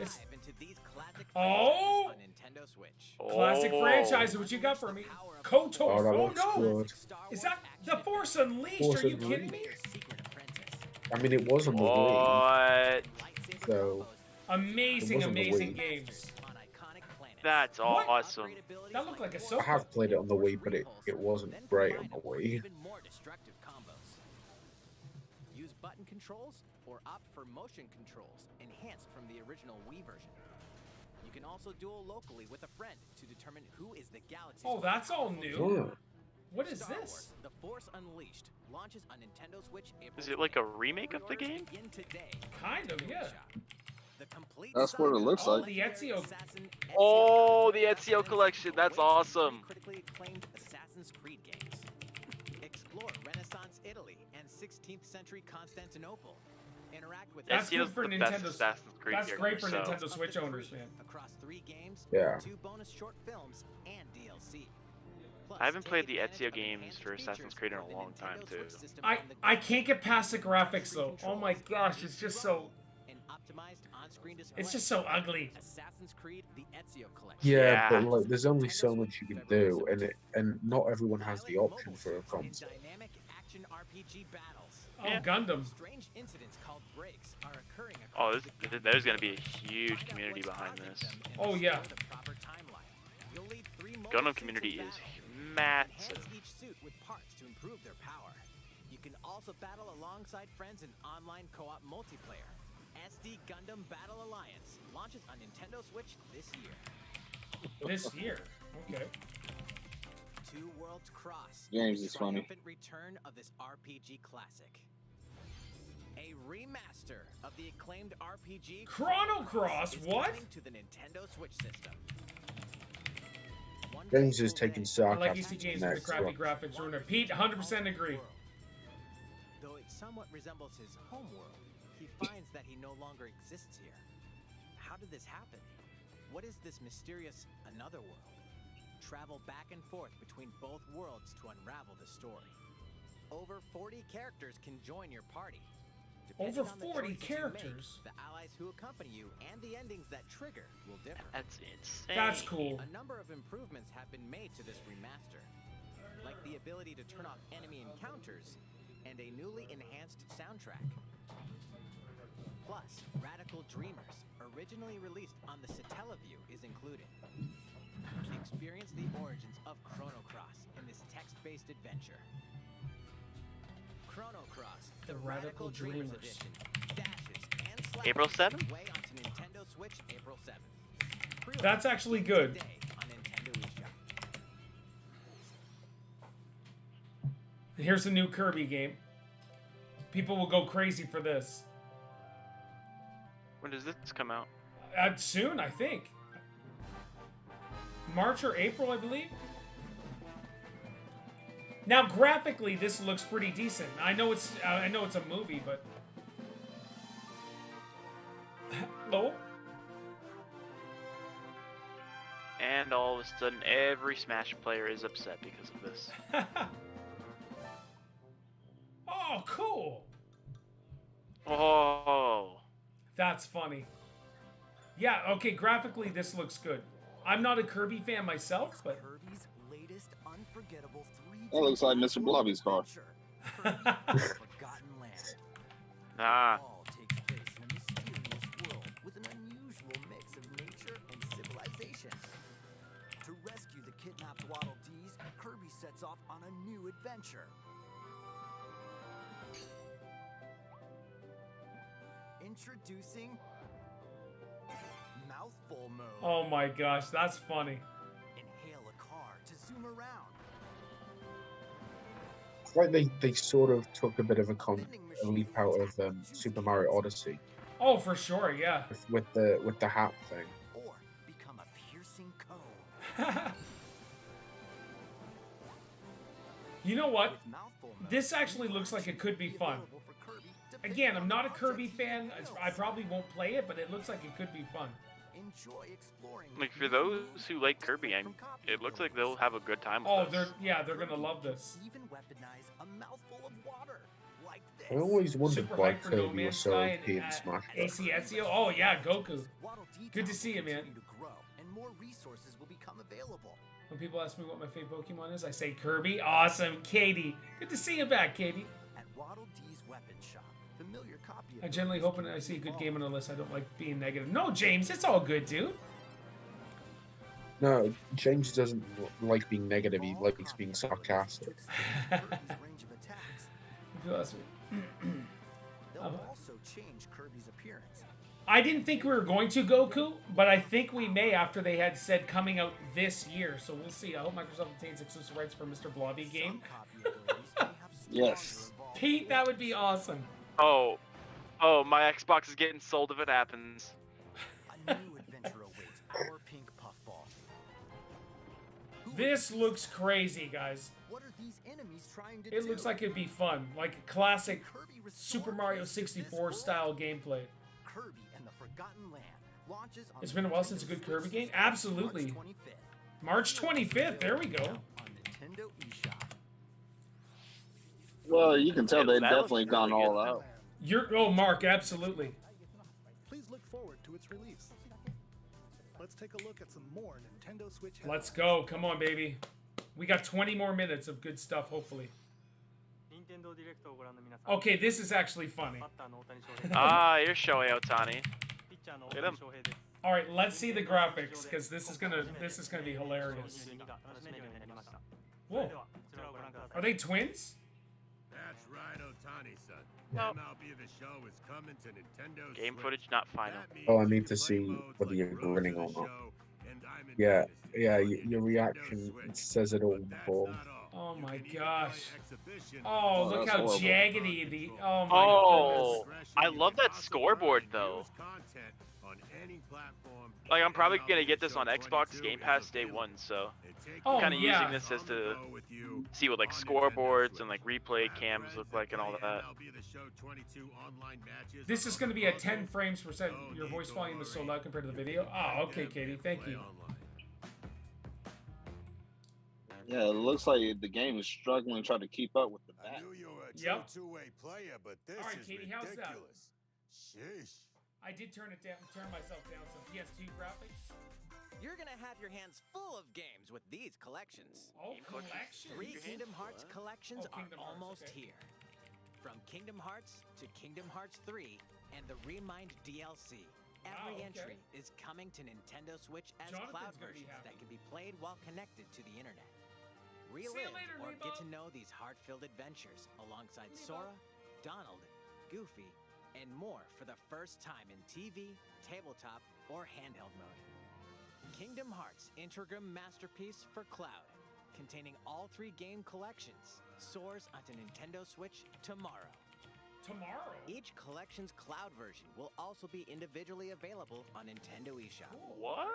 [SPEAKER 2] It's
[SPEAKER 7] Dive into these classic
[SPEAKER 2] Oh!
[SPEAKER 7] franchises on Nintendo Switch.
[SPEAKER 2] classic
[SPEAKER 3] Oh.
[SPEAKER 2] franchise. What you got for me? KOTOR.
[SPEAKER 1] Oh, that
[SPEAKER 2] Oh
[SPEAKER 1] looks
[SPEAKER 2] no!
[SPEAKER 1] good.
[SPEAKER 2] Is that The Force Unleashed?
[SPEAKER 1] Force
[SPEAKER 2] Are you kidding
[SPEAKER 1] Unleashed.
[SPEAKER 2] me?
[SPEAKER 7] Secret Apprentice.
[SPEAKER 1] I mean, it was on the Wii.
[SPEAKER 3] What?
[SPEAKER 7] Lightsaber
[SPEAKER 1] So-
[SPEAKER 7] combos
[SPEAKER 2] Amazing,
[SPEAKER 1] It wasn't the
[SPEAKER 2] amazing
[SPEAKER 1] Wii.
[SPEAKER 2] games.
[SPEAKER 7] on iconic planets.
[SPEAKER 3] That's
[SPEAKER 2] What?
[SPEAKER 3] awesome.
[SPEAKER 7] Upgrade abilities
[SPEAKER 2] That looked like a
[SPEAKER 7] Warp
[SPEAKER 2] soap
[SPEAKER 1] I have played it on the
[SPEAKER 7] Force
[SPEAKER 1] Wii, but it
[SPEAKER 7] Repulse,
[SPEAKER 1] wasn't
[SPEAKER 7] then
[SPEAKER 1] great on
[SPEAKER 7] combine
[SPEAKER 1] the
[SPEAKER 7] them for
[SPEAKER 1] Wii.
[SPEAKER 7] even more destructive combos. Use button controls or opt for motion controls enhanced from the original Wii version. You can also duel locally with a friend to determine who is the galaxy's
[SPEAKER 2] Oh, that's all
[SPEAKER 7] most
[SPEAKER 2] new.
[SPEAKER 7] powerful
[SPEAKER 1] Yeah.
[SPEAKER 2] What is
[SPEAKER 7] Star
[SPEAKER 2] this?
[SPEAKER 7] Wars: The Force Unleashed launches on Nintendo Switch April
[SPEAKER 3] Is it like a
[SPEAKER 7] 20th.
[SPEAKER 3] remake of the
[SPEAKER 7] Pre-orders
[SPEAKER 3] game?
[SPEAKER 7] begin today.
[SPEAKER 2] Kind of, yeah.
[SPEAKER 7] The complete
[SPEAKER 6] That's what it
[SPEAKER 7] saga
[SPEAKER 6] looks
[SPEAKER 7] of
[SPEAKER 6] like.
[SPEAKER 2] The Ezio-
[SPEAKER 7] Assassin
[SPEAKER 3] Oh, the
[SPEAKER 7] Ezio
[SPEAKER 3] Ezio collection. That's
[SPEAKER 7] awaits
[SPEAKER 3] awesome.
[SPEAKER 7] three critically acclaimed Assassin's Creed games. Explore Renaissance Italy and 16th century Constantinople. Interact with
[SPEAKER 2] That's
[SPEAKER 3] Ezio's
[SPEAKER 2] good for
[SPEAKER 3] the best
[SPEAKER 2] Nintendo's-
[SPEAKER 3] Assassin's Creed
[SPEAKER 2] That's great for
[SPEAKER 3] character, so-
[SPEAKER 2] Nintendo Switch owners, man.
[SPEAKER 7] across 3 games,
[SPEAKER 1] Yeah.
[SPEAKER 7] 2 bonus short films, and DLC. Plus,
[SPEAKER 3] I haven't
[SPEAKER 7] take
[SPEAKER 3] played the
[SPEAKER 7] advantage
[SPEAKER 3] Ezio
[SPEAKER 7] of
[SPEAKER 3] games
[SPEAKER 7] enhanced
[SPEAKER 3] for Assassin's
[SPEAKER 7] features
[SPEAKER 3] Creed in a
[SPEAKER 7] for the
[SPEAKER 3] long time,
[SPEAKER 7] Nintendo
[SPEAKER 3] too.
[SPEAKER 7] Switch system
[SPEAKER 2] I
[SPEAKER 7] on the
[SPEAKER 2] I
[SPEAKER 7] go.
[SPEAKER 2] can't get past the graphics though. Oh my gosh, it's just so
[SPEAKER 7] An optimized on-screen display.
[SPEAKER 2] it's just so ugly.
[SPEAKER 7] Assassin's Creed: The Ezio Collection.
[SPEAKER 1] Yeah,
[SPEAKER 3] Yeah.
[SPEAKER 1] but like, there's only so much you can do, and not everyone has the option for a console.
[SPEAKER 7] Dynamic action RPG battles.
[SPEAKER 2] Oh,
[SPEAKER 3] Yeah.
[SPEAKER 2] Gundam.
[SPEAKER 7] Strange incidents called breaks are occurring
[SPEAKER 3] Oh,
[SPEAKER 7] across
[SPEAKER 3] this,
[SPEAKER 7] the
[SPEAKER 3] there's gonna be a
[SPEAKER 7] Find
[SPEAKER 3] huge
[SPEAKER 7] out
[SPEAKER 3] community
[SPEAKER 7] what's
[SPEAKER 3] behind
[SPEAKER 7] causing
[SPEAKER 3] this.
[SPEAKER 7] them and
[SPEAKER 2] Oh, yeah.
[SPEAKER 7] restore the proper timeline. You'll lead 3 mobile
[SPEAKER 3] Gundam
[SPEAKER 7] suits
[SPEAKER 3] community
[SPEAKER 7] in
[SPEAKER 3] is
[SPEAKER 7] battle.
[SPEAKER 3] massive.
[SPEAKER 7] Enhance each suit with parts to improve their power. You can also battle alongside friends in online co-op multiplayer. SD Gundam Battle Alliance launches on Nintendo Switch this year.
[SPEAKER 2] This year. Okay.
[SPEAKER 7] Two Worlds Cross.
[SPEAKER 6] James is funny.
[SPEAKER 7] Triumphant return of this RPG classic. A remaster of the acclaimed RPG
[SPEAKER 2] Chrono Cross,
[SPEAKER 7] is
[SPEAKER 2] what?
[SPEAKER 7] coming to the Nintendo Switch system. One
[SPEAKER 1] James is
[SPEAKER 7] fateful
[SPEAKER 1] taking
[SPEAKER 7] day,
[SPEAKER 2] I like
[SPEAKER 1] sarcasm
[SPEAKER 2] EC James
[SPEAKER 1] from
[SPEAKER 2] for the
[SPEAKER 1] next
[SPEAKER 2] crappy
[SPEAKER 1] one.
[SPEAKER 2] graphics ruiner. Pete, 100% agree.
[SPEAKER 7] Though it somewhat resembles his home world, he finds that he no longer exists here. How did this happen? What is this mysterious another world? Travel back and forth between both worlds to unravel the story. Over 40 characters can join your party. Depending
[SPEAKER 2] Over
[SPEAKER 7] on the
[SPEAKER 2] 40
[SPEAKER 7] choices you make,
[SPEAKER 2] characters?
[SPEAKER 7] the allies who accompany you and the endings that trigger will differ.
[SPEAKER 3] That's insane.
[SPEAKER 2] That's cool.
[SPEAKER 7] A number of improvements have been made to this remaster, like the ability to turn off enemy encounters and a newly enhanced soundtrack. Plus, Radical Dreamers, originally released on the Satellaview, is included. Experience the origins of Chrono Cross in this text-based adventure. Chrono Cross,
[SPEAKER 2] The Radical Dreamers.
[SPEAKER 7] Edition. Dashes and slashes
[SPEAKER 3] April 7th?
[SPEAKER 7] way onto Nintendo Switch April 7th. Pre-order
[SPEAKER 2] That's actually good.
[SPEAKER 7] today on Nintendo eShop.
[SPEAKER 2] Here's a new Kirby game. People will go crazy for this.
[SPEAKER 3] When does this come out?
[SPEAKER 2] Soon, I think. March or April, I believe. Now, graphically, this looks pretty decent. I know it's a movie, but hello.
[SPEAKER 3] And all of a sudden, every Smash player is upset because of this.
[SPEAKER 2] Oh, cool.
[SPEAKER 3] Oh,
[SPEAKER 2] That's funny. Yeah, okay, graphically this looks good. I'm not a Kirby fan myself, but
[SPEAKER 9] Kirby's latest unforgettable 3D
[SPEAKER 6] That looks like Mr. Blobby's car.
[SPEAKER 9] adventure, Kirby's Forgotten Land.
[SPEAKER 3] nah.
[SPEAKER 9] All takes place in a mysterious world with an unusual mix of nature and civilization. To rescue the kidnapped Waddle Dees, Kirby sets off on a new adventure. Introducing Mouthful Mode.
[SPEAKER 2] oh my gosh, that's funny.
[SPEAKER 9] Inhale a car to zoom around.
[SPEAKER 1] It's like they sort of took a bit of a leap out of Super Mario Odyssey
[SPEAKER 2] Oh, for sure, yeah.
[SPEAKER 1] with the hat thing.
[SPEAKER 9] Or become a piercing cone.
[SPEAKER 2] You know what?
[SPEAKER 9] With mouthful mode,
[SPEAKER 2] This actually looks like it could be fun.
[SPEAKER 9] available for Kirby to pick
[SPEAKER 2] Again, I'm
[SPEAKER 9] up
[SPEAKER 2] not a
[SPEAKER 9] objects
[SPEAKER 2] Kirby
[SPEAKER 9] he
[SPEAKER 2] fan.
[SPEAKER 9] feels.
[SPEAKER 2] I probably won't play it, but it looks like it could be fun.
[SPEAKER 9] Enjoy exploring
[SPEAKER 3] Like
[SPEAKER 9] with
[SPEAKER 3] for
[SPEAKER 9] new
[SPEAKER 3] those
[SPEAKER 9] moves
[SPEAKER 3] who like
[SPEAKER 9] just
[SPEAKER 3] Kirby,
[SPEAKER 9] from copy
[SPEAKER 3] it looks like
[SPEAKER 9] abilities.
[SPEAKER 3] they'll have a good time with
[SPEAKER 2] Oh,
[SPEAKER 3] this.
[SPEAKER 2] they're gonna love this.
[SPEAKER 9] Even weaponize a mouthful of water like this.
[SPEAKER 1] I always wondered
[SPEAKER 2] Super
[SPEAKER 1] why
[SPEAKER 2] hype for No
[SPEAKER 1] Kirby was
[SPEAKER 2] Man's
[SPEAKER 1] so
[SPEAKER 2] Sky
[SPEAKER 1] OP in
[SPEAKER 2] and
[SPEAKER 1] Smash Bros.
[SPEAKER 2] ACSEO. Oh yeah, Goku.
[SPEAKER 9] Waddle Dee
[SPEAKER 2] Good to
[SPEAKER 9] Town
[SPEAKER 2] see you,
[SPEAKER 9] will
[SPEAKER 2] man.
[SPEAKER 9] continue to grow, and more resources will become available.
[SPEAKER 2] When people ask me what my favorite Pokemon is, I say Kirby. Awesome, Katie. Good to see you back, Katie.
[SPEAKER 9] At Waddle Dee's weapon shop, familiar copy
[SPEAKER 2] I generally hope when I see a good game on the list, I don't like being negative. No, James, it's all good, dude.
[SPEAKER 1] No, James doesn't like being negative. He likes being sarcastic.
[SPEAKER 2] People ask me-
[SPEAKER 9] They'll also change Kirby's appearance.
[SPEAKER 2] I didn't think we were going to Goku, but I think we may after they had said coming out this year. So we'll see. I hope Microsoft obtains exclusive rights for Mr. Blobby game.
[SPEAKER 6] Yes.
[SPEAKER 2] Pete, that would be awesome.
[SPEAKER 3] Oh, my Xbox is getting sold if it happens.
[SPEAKER 9] A new adventure awaits our pink puffball.
[SPEAKER 2] This looks crazy, guys.
[SPEAKER 9] What are these enemies trying to do?
[SPEAKER 2] It looks like it'd be fun, like classic
[SPEAKER 9] Kirby
[SPEAKER 2] Super
[SPEAKER 9] Restore
[SPEAKER 2] Mario
[SPEAKER 9] faces this
[SPEAKER 2] 64
[SPEAKER 9] world.
[SPEAKER 2] style gameplay.
[SPEAKER 9] Kirby and the Forgotten Land launches on
[SPEAKER 2] It's been a while since a good Kirby game. Absolutely.
[SPEAKER 9] March 25th.
[SPEAKER 2] March 25th. There we go.
[SPEAKER 9] On Nintendo eShop.
[SPEAKER 6] Well, you can tell
[SPEAKER 3] Yeah,
[SPEAKER 6] they've
[SPEAKER 3] that looks
[SPEAKER 6] definitely gone
[SPEAKER 3] really
[SPEAKER 6] all
[SPEAKER 3] good.
[SPEAKER 6] out.
[SPEAKER 2] Mark, absolutely.
[SPEAKER 8] Please look forward to its release. Let's take a look at some more Nintendo Switch.
[SPEAKER 2] Let's go. Come on, baby. We got 20 more minutes of good stuff, hopefully. Okay, this is actually funny.
[SPEAKER 3] Ah, you're Shohei Ohtani. Look at him.
[SPEAKER 2] All right, let's see the graphics because this is gonna be hilarious. Whoa, are they twins?
[SPEAKER 5] That's right, Ohtani-san.
[SPEAKER 3] No.
[SPEAKER 5] MLB The Show is coming to Nintendo
[SPEAKER 3] Game
[SPEAKER 5] Switch.
[SPEAKER 3] footage not final.
[SPEAKER 5] That means
[SPEAKER 1] Oh, I
[SPEAKER 5] you
[SPEAKER 1] need
[SPEAKER 5] can
[SPEAKER 1] to
[SPEAKER 5] play
[SPEAKER 1] see
[SPEAKER 5] modes
[SPEAKER 1] whether
[SPEAKER 5] like
[SPEAKER 1] you're
[SPEAKER 5] Road
[SPEAKER 1] grinning
[SPEAKER 5] to
[SPEAKER 1] or
[SPEAKER 5] the
[SPEAKER 1] not.
[SPEAKER 5] Show and Diamond
[SPEAKER 1] Yeah,
[SPEAKER 5] Dynasty
[SPEAKER 1] yeah,
[SPEAKER 5] on
[SPEAKER 1] your
[SPEAKER 5] Nintendo
[SPEAKER 1] reaction
[SPEAKER 5] Switch.
[SPEAKER 1] says it all
[SPEAKER 5] But that's
[SPEAKER 1] before.
[SPEAKER 5] not all.
[SPEAKER 2] Oh
[SPEAKER 5] You
[SPEAKER 2] my
[SPEAKER 5] can even
[SPEAKER 2] gosh.
[SPEAKER 5] play exhibition
[SPEAKER 2] Oh,
[SPEAKER 6] Oh,
[SPEAKER 2] look
[SPEAKER 6] that's
[SPEAKER 2] how
[SPEAKER 6] horrible.
[SPEAKER 2] jaggedy the. Oh my
[SPEAKER 3] Oh,
[SPEAKER 2] goodness.
[SPEAKER 3] I love that scoreboard though.
[SPEAKER 5] Content on any platform.
[SPEAKER 3] Like I'm probably gonna get this on Xbox Game Pass day one, so
[SPEAKER 2] Oh,
[SPEAKER 3] kind of
[SPEAKER 2] yeah.
[SPEAKER 3] using this as to see what like scoreboards and like replay cams look like and all that.
[SPEAKER 2] This is going to be at 10 frames per second. Your voice volume is so loud compared to the video. Oh, okay, Katie. Thank you.
[SPEAKER 6] Yeah, it looks like the game is struggling to try to keep up with the
[SPEAKER 5] I
[SPEAKER 6] back.
[SPEAKER 5] knew you were a
[SPEAKER 2] Yep.
[SPEAKER 5] two-way player, but this
[SPEAKER 2] All right,
[SPEAKER 5] is
[SPEAKER 2] Katie, how's that?
[SPEAKER 5] ridiculous. Sheesh.
[SPEAKER 2] I did turn myself down some PS2 graphics.
[SPEAKER 7] You're gonna have your hands full of games with these collections.
[SPEAKER 2] Oh,
[SPEAKER 3] Game collections.
[SPEAKER 2] collections.
[SPEAKER 7] Three Kingdom Hearts collections
[SPEAKER 2] Oh, Kingdom
[SPEAKER 7] are
[SPEAKER 2] Hearts,
[SPEAKER 7] almost
[SPEAKER 2] okay.
[SPEAKER 7] here. From Kingdom Hearts to Kingdom Hearts 3 and the Remind DLC. Every
[SPEAKER 2] okay.
[SPEAKER 7] entry is coming to Nintendo Switch as
[SPEAKER 2] Jonathan's
[SPEAKER 7] cloud
[SPEAKER 2] gonna be
[SPEAKER 7] versions
[SPEAKER 2] happy.
[SPEAKER 7] that can be played while connected to the internet.
[SPEAKER 2] you
[SPEAKER 7] Relive
[SPEAKER 2] later,
[SPEAKER 7] or
[SPEAKER 2] Rebo.
[SPEAKER 7] get to know these heart-filled adventures alongside Sora, Donald, Goofy, and more for the first time in TV, tabletop, or handheld mode. Kingdom Hearts Integrum Masterpiece for Cloud, containing all three game collections, soars onto Nintendo Switch tomorrow.
[SPEAKER 2] Tomorrow.
[SPEAKER 7] Each collection's cloud version will also be individually available on Nintendo eShop.
[SPEAKER 3] What?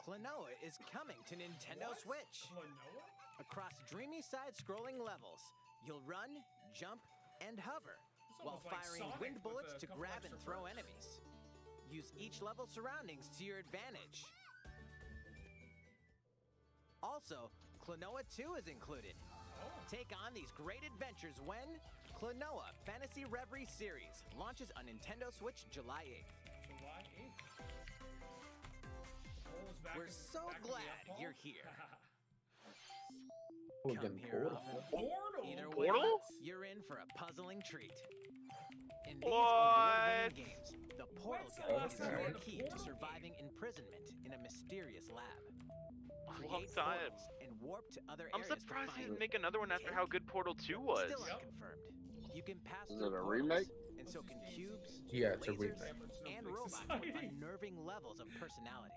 [SPEAKER 7] Klonoa is coming to Nintendo Switch.
[SPEAKER 2] Klonoa?
[SPEAKER 7] Across dreamy side-scrolling levels, you'll run, jump, and hover,
[SPEAKER 2] It's
[SPEAKER 7] while
[SPEAKER 2] almost like
[SPEAKER 7] firing
[SPEAKER 2] Sonic
[SPEAKER 7] wind
[SPEAKER 2] with
[SPEAKER 7] bullets
[SPEAKER 2] a
[SPEAKER 7] to
[SPEAKER 2] couple
[SPEAKER 7] grab and
[SPEAKER 2] extra
[SPEAKER 7] throw
[SPEAKER 2] perks.
[SPEAKER 7] enemies. Use each level's surroundings to your advantage. Also, Klonoa 2 is included. Take on these great adventures when Klonoa Fantasy Reverie Series launches on Nintendo Switch July 8th.
[SPEAKER 2] July 8th. Portal's back
[SPEAKER 7] We're
[SPEAKER 2] in-
[SPEAKER 7] so
[SPEAKER 2] back in the
[SPEAKER 7] glad
[SPEAKER 2] apple.
[SPEAKER 7] you're here.
[SPEAKER 1] We're
[SPEAKER 7] Come
[SPEAKER 1] getting
[SPEAKER 7] here
[SPEAKER 1] bored.
[SPEAKER 7] often.
[SPEAKER 2] Portal.
[SPEAKER 7] Either way,
[SPEAKER 3] Portal?
[SPEAKER 7] you're in for a puzzling treat. In these
[SPEAKER 3] What?
[SPEAKER 7] award-winning games, the Portal
[SPEAKER 2] When's the
[SPEAKER 7] Gun
[SPEAKER 2] last
[SPEAKER 7] is
[SPEAKER 2] time you
[SPEAKER 7] your
[SPEAKER 2] had a
[SPEAKER 7] key to
[SPEAKER 2] Portal
[SPEAKER 7] surviving imprisonment in a mysterious lab.
[SPEAKER 3] Long
[SPEAKER 7] Create
[SPEAKER 3] time.
[SPEAKER 7] portals and warp to other
[SPEAKER 3] I'm
[SPEAKER 7] areas to
[SPEAKER 3] surprised they
[SPEAKER 7] find
[SPEAKER 3] didn't make another one after how good Portal 2 was.
[SPEAKER 7] Still
[SPEAKER 6] Yep.
[SPEAKER 7] unconfirmed. You can pass
[SPEAKER 6] Is
[SPEAKER 7] through
[SPEAKER 6] it a
[SPEAKER 7] portals,
[SPEAKER 6] remake?
[SPEAKER 7] and so can cubes,
[SPEAKER 1] Yeah, it's a
[SPEAKER 7] lasers,
[SPEAKER 1] remake.
[SPEAKER 7] and
[SPEAKER 2] Snowflake
[SPEAKER 7] robots with
[SPEAKER 2] Society.
[SPEAKER 7] unnerving levels of personality.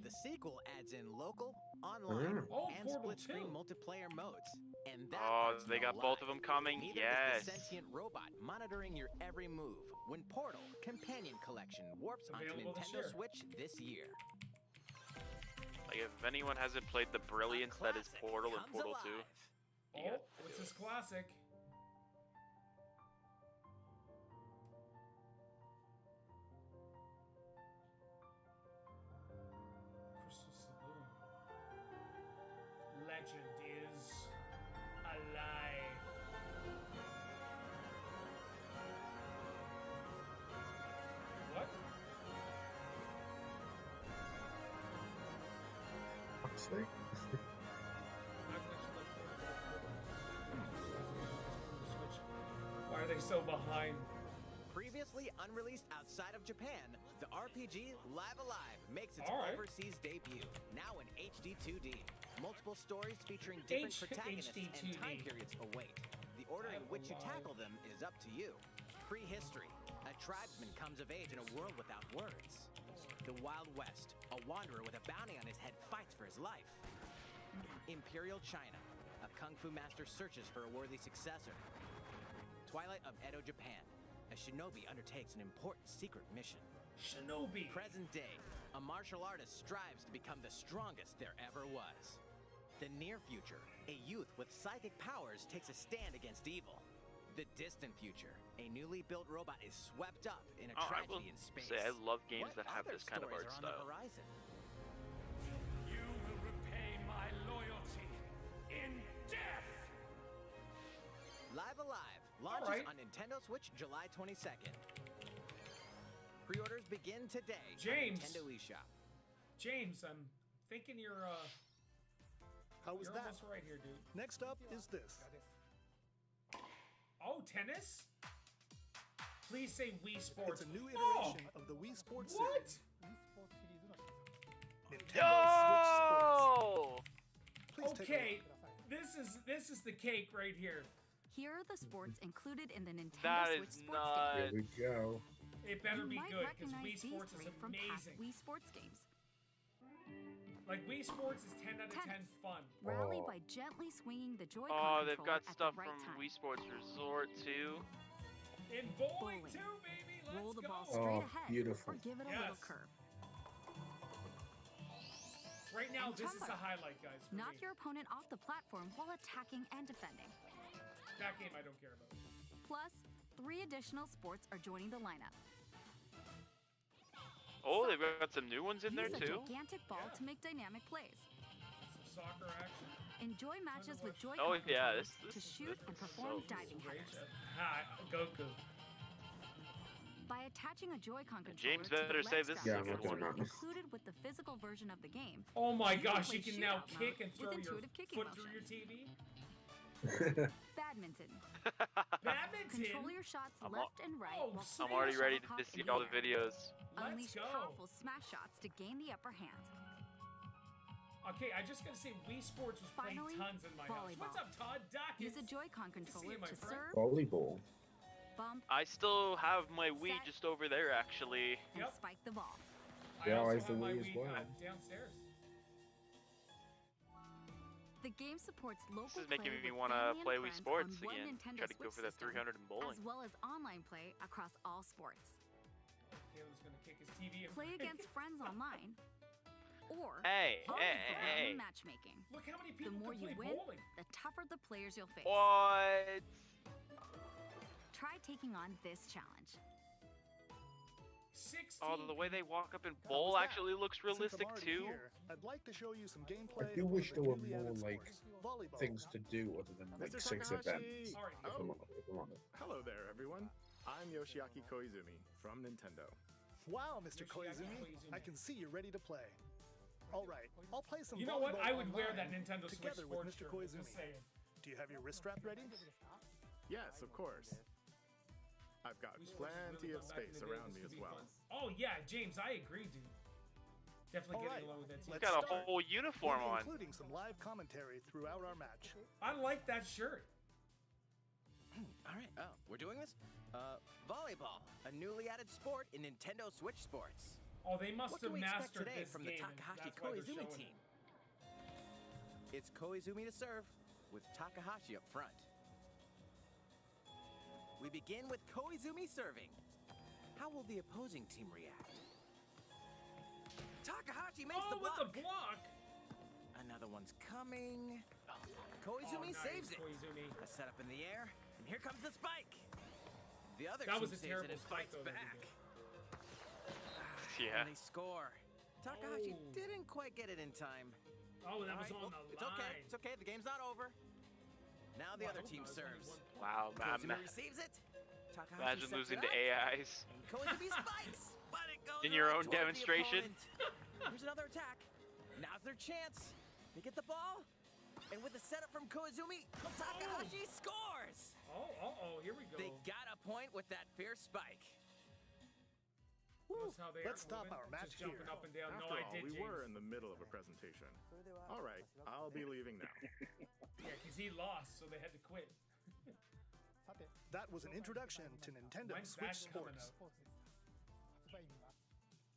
[SPEAKER 7] The sequel adds in local, online,
[SPEAKER 2] Oh,
[SPEAKER 7] and
[SPEAKER 2] Portal
[SPEAKER 7] split-screen
[SPEAKER 2] 2.
[SPEAKER 7] multiplayer modes. And that
[SPEAKER 3] Oh,
[SPEAKER 7] part's
[SPEAKER 3] they
[SPEAKER 7] no
[SPEAKER 3] got both of
[SPEAKER 7] lie.
[SPEAKER 3] them coming?
[SPEAKER 7] Neither
[SPEAKER 3] Yes.
[SPEAKER 7] is the sentient robot monitoring your every move when Portal Companion Collection warps onto
[SPEAKER 2] Available this
[SPEAKER 7] Nintendo
[SPEAKER 2] year.
[SPEAKER 7] Switch this year.
[SPEAKER 3] Like, if anyone hasn't played the brilliance that is Portal and Portal 2.
[SPEAKER 2] Oh, what's this classic? Crystal Saloon. Legend is alive. What?
[SPEAKER 1] Fuck's sake.
[SPEAKER 2] Why are they so behind?
[SPEAKER 7] Previously unreleased outside of Japan, the RPG Live Alive makes its
[SPEAKER 2] All right.
[SPEAKER 7] overseas debut, now in HD 2D. Multiple stories featuring different protagonists
[SPEAKER 2] HD
[SPEAKER 7] and
[SPEAKER 2] 2D.
[SPEAKER 7] time periods await. The order in which you tackle them is up to you. Prehistory. A tribesman comes of age in a world without words. The Wild West. A wanderer with a bounty on his head fights for his life. Imperial China. A kung fu master searches for a worthy successor. Twilight of Edo, Japan. A shinobi undertakes an important secret mission.
[SPEAKER 2] Shinobi.
[SPEAKER 7] Present day. A martial artist strives to become the strongest there ever was. The near future. A youth with psychic powers takes a stand against evil. The distant future. A newly built robot is swept up in a tragedy in space.
[SPEAKER 3] I love games
[SPEAKER 7] What
[SPEAKER 3] that have
[SPEAKER 7] other
[SPEAKER 3] this kind of
[SPEAKER 7] stories
[SPEAKER 3] art
[SPEAKER 7] are on
[SPEAKER 3] style.
[SPEAKER 7] the horizon?
[SPEAKER 2] You will repay my loyalty in death.
[SPEAKER 7] Live Alive launches
[SPEAKER 2] right.
[SPEAKER 7] on Nintendo Switch July 22nd. Pre-orders begin today
[SPEAKER 2] James.
[SPEAKER 7] on Nintendo eShop.
[SPEAKER 2] James, I'm thinking you're
[SPEAKER 8] How was
[SPEAKER 2] you're
[SPEAKER 8] that?
[SPEAKER 2] almost right here, dude.
[SPEAKER 8] Next up is this.
[SPEAKER 2] Oh, tennis? Please say Wii Sports.
[SPEAKER 8] It's a new iteration of the Wii Sports
[SPEAKER 2] What?
[SPEAKER 8] series. Nintendo Switch Sports. Please take a
[SPEAKER 2] Okay,
[SPEAKER 8] look.
[SPEAKER 2] this is the cake right here.
[SPEAKER 4] Here are the sports included in the Nintendo
[SPEAKER 3] That
[SPEAKER 4] Switch
[SPEAKER 3] is
[SPEAKER 4] sports
[SPEAKER 3] not-
[SPEAKER 1] Here we go.
[SPEAKER 2] It better
[SPEAKER 4] You
[SPEAKER 2] be
[SPEAKER 4] might
[SPEAKER 2] good because
[SPEAKER 4] recognize
[SPEAKER 2] Wii
[SPEAKER 4] these
[SPEAKER 2] Sports is
[SPEAKER 4] three from past
[SPEAKER 2] amazing.
[SPEAKER 4] Wii Sports games.
[SPEAKER 2] Like Wii Sports is 10 out of 10
[SPEAKER 4] Tennis.
[SPEAKER 2] fun.
[SPEAKER 4] Rally
[SPEAKER 1] Oh.
[SPEAKER 4] by gently swinging the Joy-Con
[SPEAKER 3] Oh, they've
[SPEAKER 4] controller
[SPEAKER 3] got
[SPEAKER 4] at
[SPEAKER 3] stuff
[SPEAKER 4] the right
[SPEAKER 3] from
[SPEAKER 4] time.
[SPEAKER 3] Wii Sports Resort too.
[SPEAKER 2] In bowling
[SPEAKER 4] Bowling.
[SPEAKER 2] too, baby. Let's
[SPEAKER 4] Roll the
[SPEAKER 2] go.
[SPEAKER 4] ball straight
[SPEAKER 1] Oh,
[SPEAKER 4] ahead
[SPEAKER 1] beautiful.
[SPEAKER 4] or give it a little
[SPEAKER 2] Yes.
[SPEAKER 4] curve.
[SPEAKER 2] Right now,
[SPEAKER 4] And
[SPEAKER 2] this is a
[SPEAKER 4] Tumble.
[SPEAKER 2] highlight, guys. For
[SPEAKER 4] Knock
[SPEAKER 2] me.
[SPEAKER 4] your opponent off the platform while attacking and defending.
[SPEAKER 2] That game I don't care about.
[SPEAKER 4] Plus, 3 additional sports are joining the lineup.
[SPEAKER 3] Oh, they've got some new ones in there
[SPEAKER 4] Use a
[SPEAKER 3] too.
[SPEAKER 4] gigantic ball
[SPEAKER 2] Yeah.
[SPEAKER 4] to make dynamic plays.
[SPEAKER 2] Some soccer action.
[SPEAKER 4] Enjoy matches with Joy-Con
[SPEAKER 3] Oh yeah,
[SPEAKER 4] controllers
[SPEAKER 3] this
[SPEAKER 4] to
[SPEAKER 3] is
[SPEAKER 4] shoot and perform diving
[SPEAKER 2] Rage.
[SPEAKER 4] headers.
[SPEAKER 2] Ha, Goku.
[SPEAKER 4] By attaching a Joy-Con controller
[SPEAKER 3] James
[SPEAKER 4] to the
[SPEAKER 3] better say
[SPEAKER 4] leg
[SPEAKER 3] this is
[SPEAKER 4] strap
[SPEAKER 1] a good
[SPEAKER 4] accessory
[SPEAKER 1] one.
[SPEAKER 4] included with the physical version of the game,
[SPEAKER 2] Oh my
[SPEAKER 4] You can
[SPEAKER 2] gosh,
[SPEAKER 4] play
[SPEAKER 2] you can now
[SPEAKER 4] shootout
[SPEAKER 2] kick
[SPEAKER 4] mode
[SPEAKER 2] and
[SPEAKER 4] with
[SPEAKER 2] throw your
[SPEAKER 4] intuitive kicking
[SPEAKER 2] foot through your
[SPEAKER 4] motions.
[SPEAKER 2] TV.
[SPEAKER 4] badminton.
[SPEAKER 2] Badminton.
[SPEAKER 4] Control your shots
[SPEAKER 3] I'm
[SPEAKER 4] left and right
[SPEAKER 2] Oh,
[SPEAKER 4] while
[SPEAKER 2] snap.
[SPEAKER 3] I'm
[SPEAKER 4] keeping
[SPEAKER 3] already
[SPEAKER 4] the
[SPEAKER 3] ready to
[SPEAKER 4] shuttlecock
[SPEAKER 3] see
[SPEAKER 4] in
[SPEAKER 3] all
[SPEAKER 4] the
[SPEAKER 3] the
[SPEAKER 4] air.
[SPEAKER 3] videos.
[SPEAKER 2] Let's
[SPEAKER 4] Unleash
[SPEAKER 2] go.
[SPEAKER 4] powerful smash shots to gain the upper hand.
[SPEAKER 2] Okay, I just gotta say, Wii Sports was playing
[SPEAKER 4] Finally,
[SPEAKER 2] tons in my house.
[SPEAKER 4] volleyball.
[SPEAKER 2] What's up, Todd? Doc.
[SPEAKER 4] Use a
[SPEAKER 2] it's-
[SPEAKER 4] Joy-Con
[SPEAKER 2] to see
[SPEAKER 4] controller
[SPEAKER 2] you, my
[SPEAKER 4] to
[SPEAKER 2] friend.
[SPEAKER 4] serve,
[SPEAKER 1] Volleyball.
[SPEAKER 4] bump,
[SPEAKER 3] I still have my Wii
[SPEAKER 4] Set.
[SPEAKER 3] just over there actually.
[SPEAKER 4] and
[SPEAKER 2] Yep.
[SPEAKER 4] spike the ball.
[SPEAKER 2] I
[SPEAKER 1] Yeah, I
[SPEAKER 2] also
[SPEAKER 1] have the
[SPEAKER 2] have my
[SPEAKER 1] Wii as
[SPEAKER 2] Wii
[SPEAKER 1] well.
[SPEAKER 2] downstairs.
[SPEAKER 4] The game supports local
[SPEAKER 3] This is making
[SPEAKER 4] play
[SPEAKER 3] me
[SPEAKER 4] with
[SPEAKER 3] want to
[SPEAKER 4] family and
[SPEAKER 3] play Wii
[SPEAKER 4] friends
[SPEAKER 3] Sports
[SPEAKER 4] on one
[SPEAKER 3] again.
[SPEAKER 4] Nintendo
[SPEAKER 3] Try to go
[SPEAKER 4] Switch
[SPEAKER 3] for that
[SPEAKER 4] system,
[SPEAKER 3] 300 in bowling.
[SPEAKER 4] as well as online play across all sports.
[SPEAKER 2] Caleb's gonna kick his TV. and
[SPEAKER 4] Play against friends online, or
[SPEAKER 3] Hey,
[SPEAKER 4] on
[SPEAKER 3] hey,
[SPEAKER 4] the
[SPEAKER 3] hey, hey.
[SPEAKER 4] matchmaking.
[SPEAKER 2] Look how many
[SPEAKER 4] The
[SPEAKER 2] people
[SPEAKER 4] more
[SPEAKER 2] can
[SPEAKER 4] you
[SPEAKER 2] play
[SPEAKER 4] win,
[SPEAKER 2] bowling.
[SPEAKER 4] the tougher the players you'll face.
[SPEAKER 3] What?
[SPEAKER 4] Try taking on this challenge.
[SPEAKER 2] 16.
[SPEAKER 3] Oh, the way they walk up and
[SPEAKER 8] How
[SPEAKER 3] bowl
[SPEAKER 8] was that?
[SPEAKER 3] actually looks
[SPEAKER 8] Since I'm
[SPEAKER 3] realistic
[SPEAKER 8] already
[SPEAKER 3] too.
[SPEAKER 8] here, I'd like to show you some gameplay.
[SPEAKER 1] I do
[SPEAKER 8] of
[SPEAKER 1] wish
[SPEAKER 8] the
[SPEAKER 1] there were
[SPEAKER 8] newly
[SPEAKER 1] more
[SPEAKER 8] added
[SPEAKER 1] like
[SPEAKER 8] sports. Volleyball.
[SPEAKER 1] things to do other than like
[SPEAKER 10] Mr.
[SPEAKER 1] 6
[SPEAKER 10] Takahashi!
[SPEAKER 1] events.
[SPEAKER 2] All right.
[SPEAKER 1] If I'm
[SPEAKER 10] Oh,
[SPEAKER 1] honest.
[SPEAKER 10] hello there, everyone. I'm Yoshiaki Koizumi from Nintendo.
[SPEAKER 8] Wow, Mr.
[SPEAKER 2] Yoshiaki
[SPEAKER 8] Koizumi,
[SPEAKER 2] Koizumi.
[SPEAKER 8] I can see you're ready to play. All right, I'll play some.
[SPEAKER 2] You know what?
[SPEAKER 8] volleyball
[SPEAKER 2] I would wear that
[SPEAKER 8] online
[SPEAKER 2] Nintendo Switch
[SPEAKER 8] together with
[SPEAKER 2] Sports
[SPEAKER 8] Mr.
[SPEAKER 2] shirt.
[SPEAKER 8] Koizumi.
[SPEAKER 2] Just saying.
[SPEAKER 8] Do you have your wrist strap ready?
[SPEAKER 10] Yes, of course. I've got
[SPEAKER 2] Wii Sports has
[SPEAKER 10] plenty
[SPEAKER 2] really
[SPEAKER 10] of
[SPEAKER 2] gone back in
[SPEAKER 10] space
[SPEAKER 2] the day.
[SPEAKER 10] around
[SPEAKER 2] This
[SPEAKER 10] me
[SPEAKER 2] could
[SPEAKER 10] as
[SPEAKER 2] be
[SPEAKER 10] well.
[SPEAKER 2] fun. Oh yeah, James, I agree, dude. Definitely
[SPEAKER 8] All
[SPEAKER 2] getting
[SPEAKER 8] right,
[SPEAKER 2] along with that.
[SPEAKER 3] He's
[SPEAKER 2] Team.
[SPEAKER 8] let's
[SPEAKER 3] got a
[SPEAKER 8] start.
[SPEAKER 3] whole uniform
[SPEAKER 8] We'll be
[SPEAKER 3] on.
[SPEAKER 8] including some live commentary throughout our match.
[SPEAKER 2] I like that shirt.
[SPEAKER 7] All right. Oh, we're doing this? Volleyball, a newly added sport in Nintendo Switch Sports.
[SPEAKER 2] Oh, they must
[SPEAKER 7] What
[SPEAKER 2] have
[SPEAKER 7] can we expect
[SPEAKER 2] mastered
[SPEAKER 7] today
[SPEAKER 2] this
[SPEAKER 7] from
[SPEAKER 2] game.
[SPEAKER 7] the
[SPEAKER 2] and
[SPEAKER 7] Takahashi
[SPEAKER 2] that's why they're
[SPEAKER 7] Koizumi
[SPEAKER 2] showing
[SPEAKER 7] team?
[SPEAKER 2] it.
[SPEAKER 7] It's Koizumi to serve, with Takahashi up front. We begin with Koizumi serving. How will the opposing team react? Takahashi makes
[SPEAKER 2] Oh,
[SPEAKER 7] the
[SPEAKER 2] with
[SPEAKER 7] block.
[SPEAKER 2] the block.
[SPEAKER 7] Another one's coming.
[SPEAKER 2] Oh,
[SPEAKER 7] Koizumi
[SPEAKER 2] nice,
[SPEAKER 7] saves it.
[SPEAKER 2] Koizumi.
[SPEAKER 7] A setup in the air, and here comes the spike. The other
[SPEAKER 2] That
[SPEAKER 7] team
[SPEAKER 2] was a
[SPEAKER 7] saves it
[SPEAKER 2] terrible
[SPEAKER 7] and
[SPEAKER 2] spike,
[SPEAKER 7] fights
[SPEAKER 2] though, that he
[SPEAKER 7] back.
[SPEAKER 2] did.
[SPEAKER 3] Yeah.
[SPEAKER 7] And they score. Takahashi
[SPEAKER 2] Oh.
[SPEAKER 7] didn't quite get it in time.
[SPEAKER 2] Oh, that was
[SPEAKER 7] All
[SPEAKER 2] on
[SPEAKER 7] right,
[SPEAKER 2] the
[SPEAKER 7] it's
[SPEAKER 2] line.
[SPEAKER 7] okay. It's okay. The game's not over. Now the
[SPEAKER 2] Well, I
[SPEAKER 7] other
[SPEAKER 2] hope
[SPEAKER 7] team
[SPEAKER 2] not. It's only
[SPEAKER 7] serves.
[SPEAKER 2] one-
[SPEAKER 3] Wow,
[SPEAKER 7] Koizumi
[SPEAKER 3] man.
[SPEAKER 7] receives it. Takahashi
[SPEAKER 3] Imagine
[SPEAKER 7] sets
[SPEAKER 3] losing
[SPEAKER 7] it
[SPEAKER 3] to
[SPEAKER 7] up,
[SPEAKER 3] AIs.
[SPEAKER 7] and Koizumi spikes, but it goes
[SPEAKER 3] In your
[SPEAKER 7] right
[SPEAKER 3] own
[SPEAKER 7] toward the
[SPEAKER 3] demonstration?
[SPEAKER 7] opponent. Here's another attack. Now's their chance. They get the ball, and with the setup from Koizumi, Takahashi scores.
[SPEAKER 2] Oh, here we go.
[SPEAKER 7] They got a point with that fierce spike.
[SPEAKER 2] Notice how they
[SPEAKER 8] Let's
[SPEAKER 2] are
[SPEAKER 8] stop
[SPEAKER 2] moving?
[SPEAKER 8] our match
[SPEAKER 2] Just jumping
[SPEAKER 8] here.
[SPEAKER 2] up and down.
[SPEAKER 10] After
[SPEAKER 2] No, I
[SPEAKER 10] all,
[SPEAKER 2] did,
[SPEAKER 10] we
[SPEAKER 2] James.
[SPEAKER 10] were in the middle of a presentation. All right, I'll be leaving now.
[SPEAKER 2] Yeah, because he lost, so they had to quit.
[SPEAKER 8] That was an introduction to Nintendo
[SPEAKER 2] When's
[SPEAKER 8] Switch
[SPEAKER 2] that coming
[SPEAKER 8] Sports.
[SPEAKER 2] out?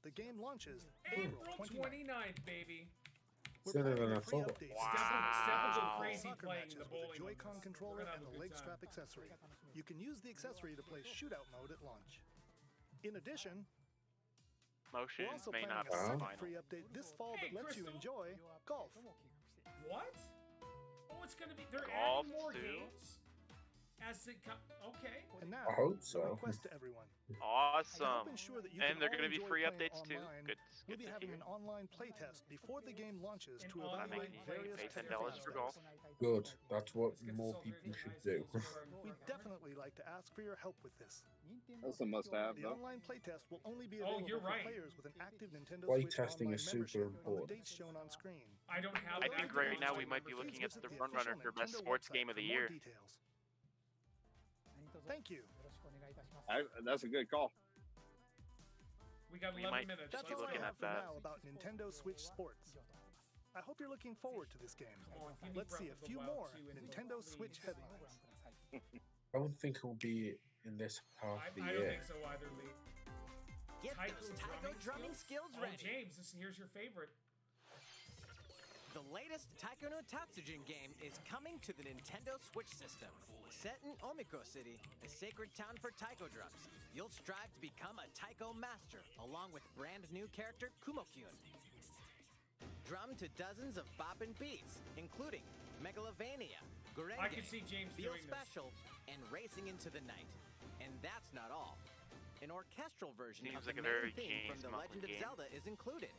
[SPEAKER 8] The game launches
[SPEAKER 2] April
[SPEAKER 8] 29th.
[SPEAKER 2] 29th, baby.
[SPEAKER 8] We're
[SPEAKER 1] Sooner
[SPEAKER 8] planning
[SPEAKER 1] than
[SPEAKER 8] a
[SPEAKER 1] I
[SPEAKER 8] free
[SPEAKER 1] thought.
[SPEAKER 8] update.
[SPEAKER 2] Steph will go
[SPEAKER 3] Wow.
[SPEAKER 2] crazy
[SPEAKER 8] Soccer
[SPEAKER 2] playing
[SPEAKER 8] matches
[SPEAKER 2] the
[SPEAKER 8] with
[SPEAKER 2] bowling
[SPEAKER 8] a
[SPEAKER 2] on
[SPEAKER 8] Joy-Con
[SPEAKER 2] this.
[SPEAKER 8] controller
[SPEAKER 2] We're gonna
[SPEAKER 8] and
[SPEAKER 2] have
[SPEAKER 8] a
[SPEAKER 2] a
[SPEAKER 8] leg
[SPEAKER 2] good
[SPEAKER 8] strap
[SPEAKER 2] time.
[SPEAKER 8] accessory. You can use the accessory to play shootout mode at launch. In addition, we're
[SPEAKER 3] Motion
[SPEAKER 8] also
[SPEAKER 3] may
[SPEAKER 8] planning
[SPEAKER 3] not
[SPEAKER 8] a
[SPEAKER 3] be
[SPEAKER 8] second
[SPEAKER 3] final.
[SPEAKER 8] free update this fall
[SPEAKER 2] Hey,
[SPEAKER 8] that lets you
[SPEAKER 2] Crystal.
[SPEAKER 8] enjoy golf.
[SPEAKER 2] What? Oh, it's gonna be. They're
[SPEAKER 3] Golf,
[SPEAKER 2] adding more
[SPEAKER 3] too?
[SPEAKER 2] games. As it okay.
[SPEAKER 8] And now,
[SPEAKER 1] I hope
[SPEAKER 8] a
[SPEAKER 1] so.
[SPEAKER 8] request to everyone. To help
[SPEAKER 3] Awesome.
[SPEAKER 8] ensure that you
[SPEAKER 3] And
[SPEAKER 8] can
[SPEAKER 3] they're
[SPEAKER 8] all
[SPEAKER 3] gonna be
[SPEAKER 8] enjoy
[SPEAKER 3] free
[SPEAKER 8] playing
[SPEAKER 3] updates too.
[SPEAKER 8] online,
[SPEAKER 3] Good,
[SPEAKER 8] we'll
[SPEAKER 3] good
[SPEAKER 8] be
[SPEAKER 3] to
[SPEAKER 8] having
[SPEAKER 3] hear.
[SPEAKER 8] an online playtest before the game launches
[SPEAKER 2] An
[SPEAKER 8] to
[SPEAKER 2] online
[SPEAKER 8] evaluate
[SPEAKER 3] Pay
[SPEAKER 8] various
[SPEAKER 2] playtest.
[SPEAKER 8] technical
[SPEAKER 3] $10 for golf.
[SPEAKER 8] aspects.
[SPEAKER 1] Good. That's what
[SPEAKER 2] Let's get
[SPEAKER 1] more
[SPEAKER 2] this
[SPEAKER 1] people
[SPEAKER 2] over
[SPEAKER 1] should
[SPEAKER 2] to
[SPEAKER 1] do.
[SPEAKER 2] high school.
[SPEAKER 8] We'd definitely like to ask for your help with this.
[SPEAKER 6] That's a must-have,
[SPEAKER 8] The
[SPEAKER 6] though.
[SPEAKER 8] online playtest will only be
[SPEAKER 2] Oh,
[SPEAKER 8] available
[SPEAKER 2] you're
[SPEAKER 8] for
[SPEAKER 2] right.
[SPEAKER 8] players with an active Nintendo
[SPEAKER 1] Playtesting
[SPEAKER 8] Switch online
[SPEAKER 1] is super
[SPEAKER 8] membership on the
[SPEAKER 1] important.
[SPEAKER 8] dates shown on screen.
[SPEAKER 2] I don't have.
[SPEAKER 3] I
[SPEAKER 2] that.
[SPEAKER 3] think right now we might be looking at the front runner for best sports game of the year.
[SPEAKER 8] Details. Thank you.
[SPEAKER 6] That's a good call.
[SPEAKER 2] We got
[SPEAKER 3] We
[SPEAKER 2] 11
[SPEAKER 3] might
[SPEAKER 2] minutes.
[SPEAKER 3] just
[SPEAKER 8] That's
[SPEAKER 3] be
[SPEAKER 8] all I
[SPEAKER 3] looking
[SPEAKER 8] have
[SPEAKER 3] at
[SPEAKER 8] for
[SPEAKER 3] that.
[SPEAKER 8] now about Nintendo Switch Sports. I hope you're looking forward to this game.
[SPEAKER 2] Come on, give me
[SPEAKER 8] Let's see a
[SPEAKER 2] Breath of the
[SPEAKER 8] few
[SPEAKER 2] Wild
[SPEAKER 8] more
[SPEAKER 2] 2 and
[SPEAKER 8] Nintendo
[SPEAKER 2] please.
[SPEAKER 8] Switch headlines.
[SPEAKER 1] I don't think it will be in this half
[SPEAKER 2] I
[SPEAKER 1] of the
[SPEAKER 2] don't
[SPEAKER 1] year.
[SPEAKER 2] think so either, Lee.
[SPEAKER 7] Get
[SPEAKER 2] Taiko
[SPEAKER 7] those Taiko drumming skills
[SPEAKER 2] Oh,
[SPEAKER 7] ready.
[SPEAKER 2] James, here's your favorite.
[SPEAKER 7] The latest Taiko no Tatsujin game is coming to the Nintendo Switch system. Set in Omiko City, a sacred town for taiko drums, you'll strive to become a taiko master, along with brand new character Kumo-kyun. Drum to dozens of boppin' beats, including Megalovania, Gurenge,
[SPEAKER 2] I can see James
[SPEAKER 7] Feel
[SPEAKER 2] doing this.
[SPEAKER 7] Special, and Racing into the Night. And that's not all. An orchestral version
[SPEAKER 3] Seems
[SPEAKER 7] of
[SPEAKER 3] like
[SPEAKER 7] the
[SPEAKER 3] a
[SPEAKER 7] main
[SPEAKER 3] very
[SPEAKER 7] theme
[SPEAKER 3] James
[SPEAKER 7] from The
[SPEAKER 3] Muffin
[SPEAKER 7] Legend of
[SPEAKER 3] game.
[SPEAKER 7] Zelda is included.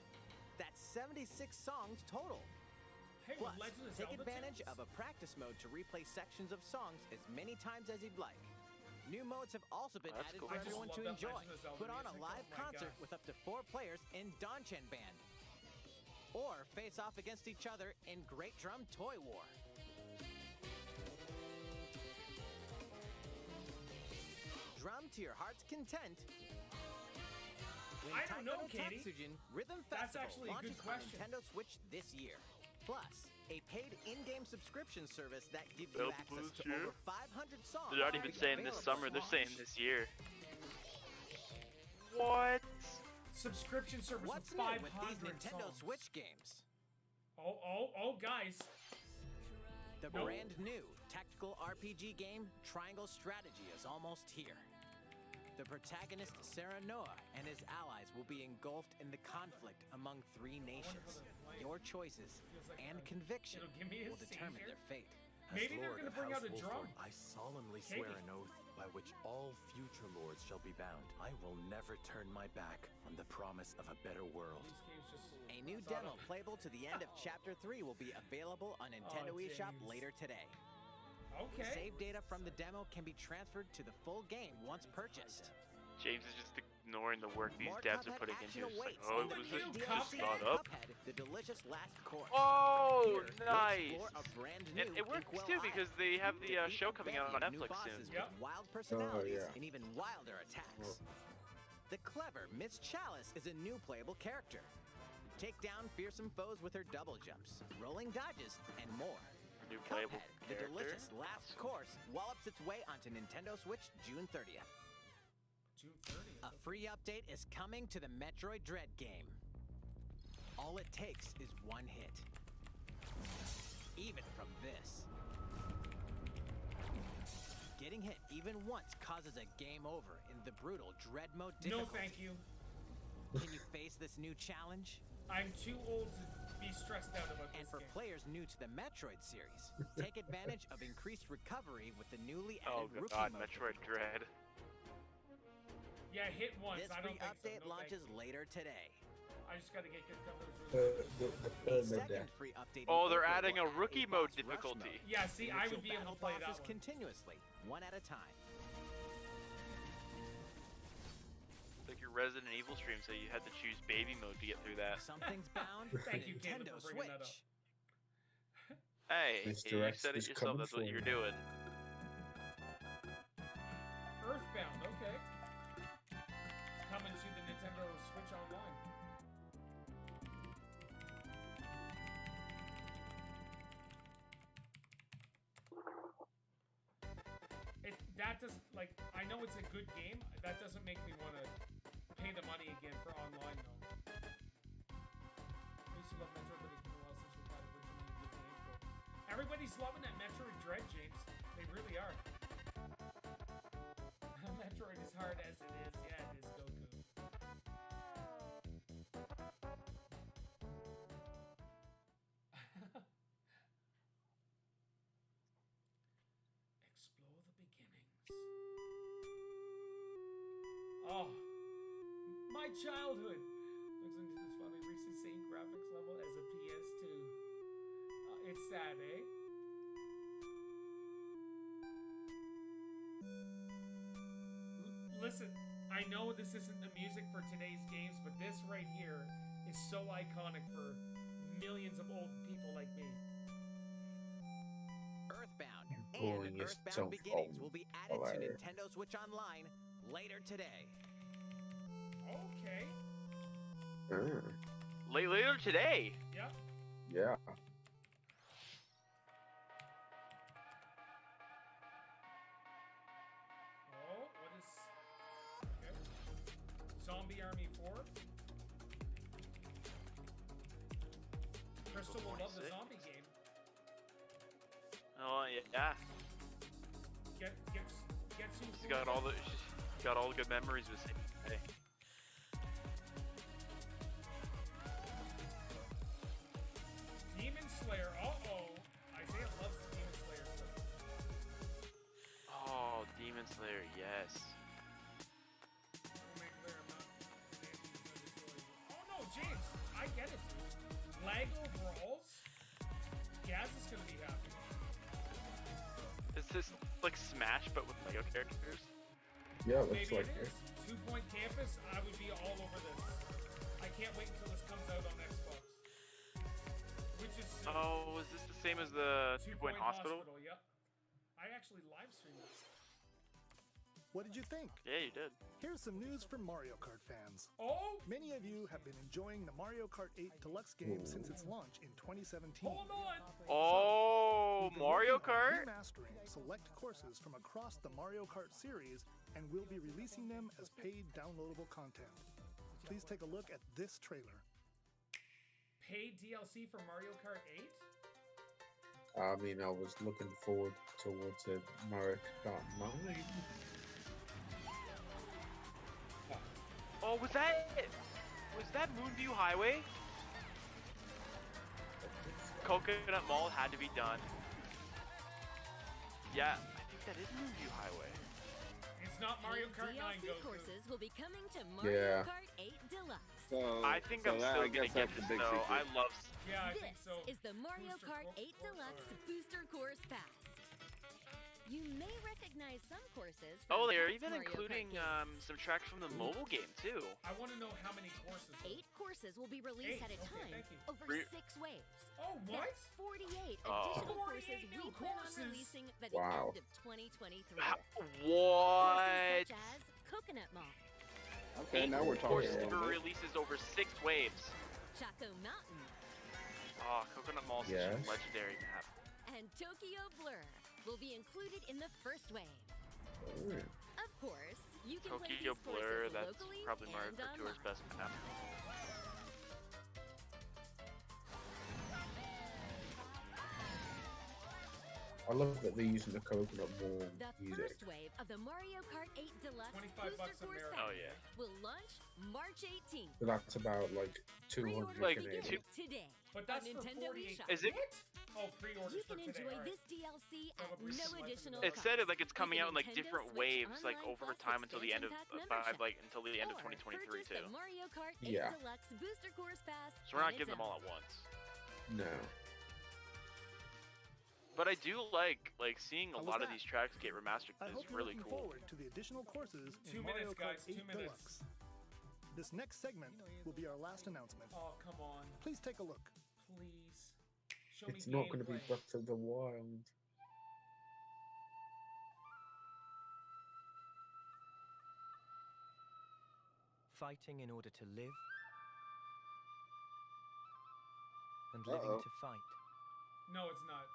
[SPEAKER 7] That's 76 songs total.
[SPEAKER 2] Hey,
[SPEAKER 7] Plus,
[SPEAKER 2] Legend of
[SPEAKER 7] take
[SPEAKER 2] Zelda
[SPEAKER 7] advantage
[SPEAKER 2] tunes?
[SPEAKER 7] of a practice mode to replay sections of songs as many times as you'd like. New modes have also been
[SPEAKER 3] That's
[SPEAKER 7] added
[SPEAKER 3] cool.
[SPEAKER 7] for
[SPEAKER 2] I just
[SPEAKER 7] everyone
[SPEAKER 2] love
[SPEAKER 7] to
[SPEAKER 2] that
[SPEAKER 7] enjoy.
[SPEAKER 2] Legend of Zelda
[SPEAKER 7] Put on a
[SPEAKER 2] music.
[SPEAKER 7] live
[SPEAKER 2] Oh my
[SPEAKER 7] concert
[SPEAKER 2] God.
[SPEAKER 7] with up to 4 players in Donchen Band. Or face off against each other in Great Drum Toy War. Drum to your heart's content. When
[SPEAKER 2] I don't know,
[SPEAKER 7] Taiko no
[SPEAKER 2] Katie.
[SPEAKER 7] Tatsujin Rhythm
[SPEAKER 2] That's
[SPEAKER 7] Festival
[SPEAKER 2] actually a good
[SPEAKER 7] launches on
[SPEAKER 2] question.
[SPEAKER 7] Nintendo Switch this year. Plus, a paid in-game subscription service that gives
[SPEAKER 3] Well,
[SPEAKER 7] you access to
[SPEAKER 3] bullshit.
[SPEAKER 7] over 500 songs.
[SPEAKER 3] They're not even
[SPEAKER 7] will be
[SPEAKER 3] saying this
[SPEAKER 7] available
[SPEAKER 3] summer,
[SPEAKER 7] at
[SPEAKER 3] they're
[SPEAKER 7] launch.
[SPEAKER 3] saying this year. What?
[SPEAKER 2] Subscription service
[SPEAKER 7] What's
[SPEAKER 2] with
[SPEAKER 7] new
[SPEAKER 2] 500
[SPEAKER 7] with these Nintendo
[SPEAKER 2] songs.
[SPEAKER 7] Switch games?
[SPEAKER 2] Oh, guys.
[SPEAKER 7] The
[SPEAKER 2] No.
[SPEAKER 7] brand new tactical RPG game Triangle Strategy is almost here. The protagonist Sarah Noah and his allies will be engulfed in the conflict among 3 nations. Your choices and conviction
[SPEAKER 2] It'll give me a
[SPEAKER 7] will determine
[SPEAKER 2] seizure.
[SPEAKER 7] their fate.
[SPEAKER 2] Maybe they're gonna bring out a drum.
[SPEAKER 5] I solemnly
[SPEAKER 2] Katie.
[SPEAKER 5] swear an oath by which all future lords shall be bound. I will never turn my back on the promise of a better world.
[SPEAKER 2] These games just.
[SPEAKER 7] A new
[SPEAKER 2] That's all
[SPEAKER 7] demo
[SPEAKER 2] I-
[SPEAKER 7] playable to the end of Chapter 3 will be available on Nintendo eShop
[SPEAKER 2] James.
[SPEAKER 7] later today.
[SPEAKER 2] Okay.
[SPEAKER 7] Save data from the demo can be transferred to the full game once purchased.
[SPEAKER 3] James is just ignoring the work these
[SPEAKER 7] More
[SPEAKER 3] devs
[SPEAKER 7] Cuphead
[SPEAKER 3] are putting
[SPEAKER 7] action
[SPEAKER 3] into it. It's like,
[SPEAKER 7] awaits
[SPEAKER 3] oh,
[SPEAKER 7] in the
[SPEAKER 3] it was
[SPEAKER 7] new
[SPEAKER 3] just
[SPEAKER 2] DLC
[SPEAKER 3] thought up.
[SPEAKER 7] Cuphead, the delicious last course.
[SPEAKER 3] Oh,
[SPEAKER 7] Here, we'll
[SPEAKER 3] nice.
[SPEAKER 7] explore a brand new
[SPEAKER 3] And it works
[SPEAKER 7] Inkwell
[SPEAKER 3] too
[SPEAKER 7] Island.
[SPEAKER 3] because they have the
[SPEAKER 7] Defeat
[SPEAKER 3] show
[SPEAKER 7] a
[SPEAKER 3] coming out on
[SPEAKER 7] bevy of new
[SPEAKER 3] Netflix
[SPEAKER 7] bosses
[SPEAKER 3] soon.
[SPEAKER 2] Yep.
[SPEAKER 7] with wild personalities
[SPEAKER 1] yeah.
[SPEAKER 7] and even wilder attacks. The clever Miss Chalice is a new playable character. Take down fearsome foes with her double jumps, rolling dodges, and more.
[SPEAKER 3] New playable
[SPEAKER 7] Cuphead, the
[SPEAKER 3] character.
[SPEAKER 7] delicious last
[SPEAKER 3] Awesome.
[SPEAKER 7] course, wallops its way onto Nintendo Switch June 30th.
[SPEAKER 2] June 30th.
[SPEAKER 7] A free update is coming to the Metroid Dread game. All it takes is one hit. Even from this. Getting hit even once causes a game over in the brutal Dread mode
[SPEAKER 2] No,
[SPEAKER 7] difficulty.
[SPEAKER 2] thank you.
[SPEAKER 7] Can you face this new challenge?
[SPEAKER 2] I'm too old to be stressed out about
[SPEAKER 7] And
[SPEAKER 2] this
[SPEAKER 7] for
[SPEAKER 2] game.
[SPEAKER 7] players new to the Metroid series, take advantage of increased recovery with the newly
[SPEAKER 3] Oh
[SPEAKER 7] added Rookie
[SPEAKER 3] god,
[SPEAKER 7] Mode.
[SPEAKER 3] Metroid Dread.
[SPEAKER 2] Yeah, hit once.
[SPEAKER 7] This
[SPEAKER 2] I
[SPEAKER 7] free
[SPEAKER 2] don't think so.
[SPEAKER 7] update
[SPEAKER 2] No,
[SPEAKER 7] launches
[SPEAKER 2] thank you.
[SPEAKER 7] later today.
[SPEAKER 2] I just gotta get good coverage.
[SPEAKER 7] A second free update. in
[SPEAKER 3] Oh, they're
[SPEAKER 7] April
[SPEAKER 3] adding
[SPEAKER 7] will
[SPEAKER 3] a
[SPEAKER 7] add
[SPEAKER 3] rookie
[SPEAKER 7] boss
[SPEAKER 3] mode
[SPEAKER 7] rush
[SPEAKER 3] difficulty.
[SPEAKER 7] mode.
[SPEAKER 2] Yeah, see, I would be able
[SPEAKER 7] Battle
[SPEAKER 2] to play that
[SPEAKER 7] bosses
[SPEAKER 2] one.
[SPEAKER 7] continuously, one at a time.
[SPEAKER 3] Like your Resident Evil stream, so you had to choose baby mode to get through that.
[SPEAKER 7] Something's bound.
[SPEAKER 2] Thank
[SPEAKER 7] for
[SPEAKER 2] you, Caleb,
[SPEAKER 7] Nintendo
[SPEAKER 2] for bringing that
[SPEAKER 7] Switch.
[SPEAKER 3] Hey,
[SPEAKER 1] Mr.
[SPEAKER 3] you
[SPEAKER 1] X
[SPEAKER 3] said it
[SPEAKER 1] is
[SPEAKER 3] yourself.
[SPEAKER 1] coming
[SPEAKER 3] That's what
[SPEAKER 1] for
[SPEAKER 3] you're
[SPEAKER 1] you.
[SPEAKER 3] doing.
[SPEAKER 2] Earthbound, okay. Coming to the Nintendo Switch Online. That does, like, I know it's a good game. That doesn't make me want to pay the money again for online, though. I used to love Metroid, but it's been a while since we've had originally a good game for it. Everybody's loving that Metroid Dread, James. They really are. Metroid is hard as it is. Yeah, it is, Goku. Explore the beginnings. Oh, my childhood. Looks into this funny recent same graphics level as a PS2. It's sad, eh? Listen, I know this isn't the music for today's games, but this right here is so iconic for millions of old people like me.
[SPEAKER 7] Earthbound
[SPEAKER 1] Boring
[SPEAKER 7] and
[SPEAKER 1] as
[SPEAKER 7] Earthbound
[SPEAKER 1] so
[SPEAKER 7] Beginnings
[SPEAKER 1] old.
[SPEAKER 7] will be added to
[SPEAKER 1] Hilarious.
[SPEAKER 7] Nintendo Switch Online later today.
[SPEAKER 2] Okay.
[SPEAKER 3] Later today.
[SPEAKER 2] Yep.
[SPEAKER 1] Yeah.
[SPEAKER 2] Oh, what is... Okay. Zombie Army 4. Crystal will love the
[SPEAKER 3] 26.
[SPEAKER 2] zombie game.
[SPEAKER 3] Oh yeah.
[SPEAKER 2] Get some...
[SPEAKER 3] She's got all the good memories with it. Hey.
[SPEAKER 2] Demon Slayer. Uh-oh. Isaiah loves the Demon Slayer stuff.
[SPEAKER 3] Oh, Demon Slayer, yes.
[SPEAKER 2] Oh no, James, I get it, dude. Lego Brawls? Gaz is gonna be happy.
[SPEAKER 3] Is this like Smash but with Lego characters?
[SPEAKER 1] Yeah, looks
[SPEAKER 2] Maybe
[SPEAKER 1] like
[SPEAKER 2] it
[SPEAKER 1] it.
[SPEAKER 2] is. 2 Point Campus, I would be all over this. I can't wait until this comes out on Xbox. Which is soon.
[SPEAKER 3] Oh, is this the same as the 2 Point Hospital?
[SPEAKER 2] Yep. I actually live streamed this.
[SPEAKER 8] What did you think?
[SPEAKER 3] Yeah, you did.
[SPEAKER 8] Here's some news for Mario Kart fans.
[SPEAKER 2] Oh!
[SPEAKER 8] Many of you have been enjoying the Mario Kart 8 Deluxe game since its launch in 2017.
[SPEAKER 2] Hold on!
[SPEAKER 3] Oh,
[SPEAKER 8] We've been
[SPEAKER 3] Mario
[SPEAKER 8] working on
[SPEAKER 3] Kart?
[SPEAKER 8] remastering select courses from across the Mario Kart series, and we'll be releasing them as paid downloadable content. Please take a look at this trailer.
[SPEAKER 2] Paid DLC for Mario Kart 8?
[SPEAKER 1] I mean, I was looking forward towards a Mario Kart 9.
[SPEAKER 3] Oh, was that Moonview Highway? Coconut Mall had to be done. Yeah, I think that is Moonview Highway.
[SPEAKER 2] It's not Mario Kart 9,
[SPEAKER 4] DLC
[SPEAKER 2] Goku.
[SPEAKER 4] courses will be coming to Mario
[SPEAKER 1] Yeah.
[SPEAKER 4] Kart 8 Deluxe.
[SPEAKER 6] So,
[SPEAKER 3] I think
[SPEAKER 6] so
[SPEAKER 3] I'm
[SPEAKER 6] that,
[SPEAKER 3] still
[SPEAKER 6] I
[SPEAKER 3] gonna
[SPEAKER 6] guess
[SPEAKER 3] get
[SPEAKER 6] that's the
[SPEAKER 3] this
[SPEAKER 6] big
[SPEAKER 3] though.
[SPEAKER 6] secret.
[SPEAKER 3] I love.
[SPEAKER 2] Yeah, I
[SPEAKER 4] This
[SPEAKER 2] think so.
[SPEAKER 4] is the Mario
[SPEAKER 2] Booster
[SPEAKER 4] Kart 8
[SPEAKER 2] course,
[SPEAKER 4] Deluxe
[SPEAKER 2] alright.
[SPEAKER 4] Booster Course Pass. You may recognize some courses.
[SPEAKER 3] Oh,
[SPEAKER 4] from
[SPEAKER 3] they're
[SPEAKER 4] past
[SPEAKER 3] even
[SPEAKER 4] Mario Kart
[SPEAKER 3] including
[SPEAKER 4] games.
[SPEAKER 3] some tracks from the mobile game too.
[SPEAKER 2] I want to know how many courses.
[SPEAKER 4] 8 courses will be released
[SPEAKER 2] 8,
[SPEAKER 4] at a
[SPEAKER 2] okay,
[SPEAKER 4] time
[SPEAKER 2] thank you.
[SPEAKER 4] over
[SPEAKER 3] Re-
[SPEAKER 4] 6 waves.
[SPEAKER 2] Oh, what?
[SPEAKER 4] That's 48
[SPEAKER 3] Oh.
[SPEAKER 4] additional
[SPEAKER 2] 48
[SPEAKER 4] courses
[SPEAKER 2] new
[SPEAKER 4] we plan on
[SPEAKER 2] courses.
[SPEAKER 4] releasing by the
[SPEAKER 1] Wow.
[SPEAKER 4] end of 2023.
[SPEAKER 3] What?
[SPEAKER 4] Courses such as Coconut Mall,
[SPEAKER 6] Okay, now we're talking
[SPEAKER 3] Course
[SPEAKER 6] a little
[SPEAKER 3] for
[SPEAKER 6] bit.
[SPEAKER 3] releases over 6 waves.
[SPEAKER 4] Choco Mountain,
[SPEAKER 3] Oh, Coconut Mall is such
[SPEAKER 1] Yes.
[SPEAKER 3] a legendary map.
[SPEAKER 4] and Tokyo Blur will be included in the first wave. Of course, you can play
[SPEAKER 3] Tokyo
[SPEAKER 4] these
[SPEAKER 3] Blur,
[SPEAKER 4] courses
[SPEAKER 3] that's
[SPEAKER 4] locally
[SPEAKER 3] probably Mario
[SPEAKER 4] and
[SPEAKER 3] Kart Tour's
[SPEAKER 4] online.
[SPEAKER 3] best map.
[SPEAKER 1] I love that they're using the coconut more
[SPEAKER 4] The
[SPEAKER 1] music.
[SPEAKER 4] first wave of the Mario Kart 8 Deluxe
[SPEAKER 2] 25 bucks
[SPEAKER 4] Booster Course
[SPEAKER 2] American.
[SPEAKER 3] Oh,
[SPEAKER 4] Pass
[SPEAKER 3] yeah.
[SPEAKER 4] will launch March 18th.
[SPEAKER 1] So that's about like 200
[SPEAKER 4] Pre-orders
[SPEAKER 3] Like,
[SPEAKER 1] Canadian.
[SPEAKER 4] begin today.
[SPEAKER 2] But that's
[SPEAKER 4] on
[SPEAKER 2] for
[SPEAKER 4] Nintendo
[SPEAKER 2] 48.
[SPEAKER 4] eShop.
[SPEAKER 3] Is it?
[SPEAKER 2] Oh, pre-orders
[SPEAKER 4] You
[SPEAKER 2] for
[SPEAKER 4] can
[SPEAKER 2] today.
[SPEAKER 4] enjoy
[SPEAKER 2] All right.
[SPEAKER 4] this DLC at
[SPEAKER 2] Probably
[SPEAKER 4] no
[SPEAKER 2] slightly
[SPEAKER 4] additional
[SPEAKER 2] below.
[SPEAKER 3] It said it like it's
[SPEAKER 4] cost
[SPEAKER 3] coming
[SPEAKER 4] with
[SPEAKER 3] out in
[SPEAKER 4] a
[SPEAKER 3] like
[SPEAKER 4] Nintendo
[SPEAKER 3] different
[SPEAKER 4] Switch
[SPEAKER 3] waves, like
[SPEAKER 4] Online
[SPEAKER 3] over
[SPEAKER 4] Plus
[SPEAKER 3] time until the end of
[SPEAKER 4] expansion pack membership.
[SPEAKER 3] until the end of
[SPEAKER 4] Or
[SPEAKER 3] 2023
[SPEAKER 4] purchase
[SPEAKER 3] too.
[SPEAKER 4] the Mario Kart 8
[SPEAKER 1] Yeah.
[SPEAKER 4] Deluxe Booster Course Pass.
[SPEAKER 3] So we're not
[SPEAKER 4] on
[SPEAKER 3] getting
[SPEAKER 4] its
[SPEAKER 3] them all
[SPEAKER 4] own.
[SPEAKER 3] at once.
[SPEAKER 1] No.
[SPEAKER 3] But I do like seeing a
[SPEAKER 8] How was
[SPEAKER 3] lot of
[SPEAKER 8] that?
[SPEAKER 3] these tracks get remastered.
[SPEAKER 8] I
[SPEAKER 3] Is
[SPEAKER 8] hope you're
[SPEAKER 3] really
[SPEAKER 8] looking
[SPEAKER 3] cool.
[SPEAKER 8] forward to the additional courses
[SPEAKER 2] 2
[SPEAKER 8] in Mario
[SPEAKER 2] minutes, guys,
[SPEAKER 8] Kart 8
[SPEAKER 2] 2 minutes.
[SPEAKER 8] Deluxe. This next segment will be our last announcement.
[SPEAKER 2] Oh, come on.
[SPEAKER 8] Please take a look.
[SPEAKER 2] Please. Show
[SPEAKER 1] It's
[SPEAKER 2] me
[SPEAKER 1] not going to be
[SPEAKER 2] gameplay.
[SPEAKER 1] Breath of the Wild.
[SPEAKER 11] Fighting in order to live and living
[SPEAKER 6] Uh-oh.
[SPEAKER 11] to fight.
[SPEAKER 2] No, it's not.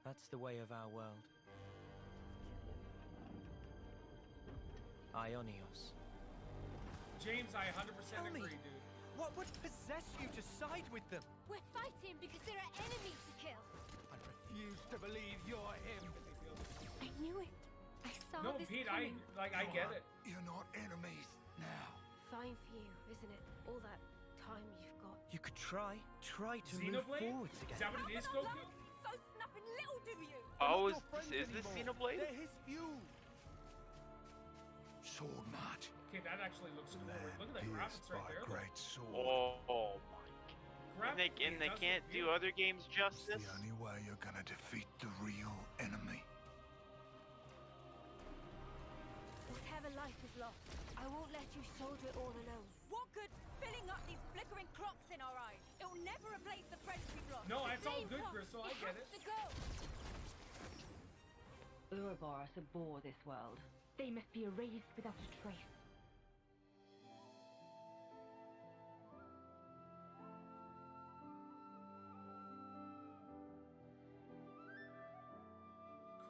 [SPEAKER 11] That's the way of our world. Ionios.
[SPEAKER 2] James, I 100%
[SPEAKER 11] Tell me.
[SPEAKER 2] agree, dude.
[SPEAKER 11] What would possess you to side with them?
[SPEAKER 4] We're fighting because there are enemies to kill.
[SPEAKER 11] I refuse to believe you're him.
[SPEAKER 4] I knew it. I saw
[SPEAKER 2] No,
[SPEAKER 4] this
[SPEAKER 2] Pete,
[SPEAKER 4] coming.
[SPEAKER 2] I get it.
[SPEAKER 9] You're not enemies now.
[SPEAKER 4] Fine for you, isn't it? All that time you've got.
[SPEAKER 11] You could try to move
[SPEAKER 2] Xenoblade?
[SPEAKER 11] forwards again.
[SPEAKER 2] Is that what it is, Goku?
[SPEAKER 4] So nothing little do you.
[SPEAKER 3] Oh, is this Xenoblade?
[SPEAKER 11] They're his feud.
[SPEAKER 9] Sword match.
[SPEAKER 2] Okay, that actually looks cool.
[SPEAKER 9] Man
[SPEAKER 2] Look at the
[SPEAKER 9] pierced
[SPEAKER 2] graphics right
[SPEAKER 9] by
[SPEAKER 2] there.
[SPEAKER 9] a great sword.
[SPEAKER 3] Oh my.
[SPEAKER 2] Graphically,
[SPEAKER 3] And they
[SPEAKER 2] it does
[SPEAKER 3] can't
[SPEAKER 2] look
[SPEAKER 3] do
[SPEAKER 2] beautiful.
[SPEAKER 3] other games
[SPEAKER 9] It's
[SPEAKER 3] justice.
[SPEAKER 9] the only way you're gonna defeat the real enemy.
[SPEAKER 4] Whatever life is lost, I won't let you shoulder it all alone. What good filling up these flickering clocks in our eyes? It'll never replace the friends we've lost.
[SPEAKER 2] No,
[SPEAKER 4] The
[SPEAKER 2] it's all
[SPEAKER 4] flame
[SPEAKER 2] good,
[SPEAKER 4] comes.
[SPEAKER 2] Crystal, I get
[SPEAKER 4] has
[SPEAKER 2] it.
[SPEAKER 4] to go.
[SPEAKER 12] Ouroboros abhor this world. They must be erased without a trace.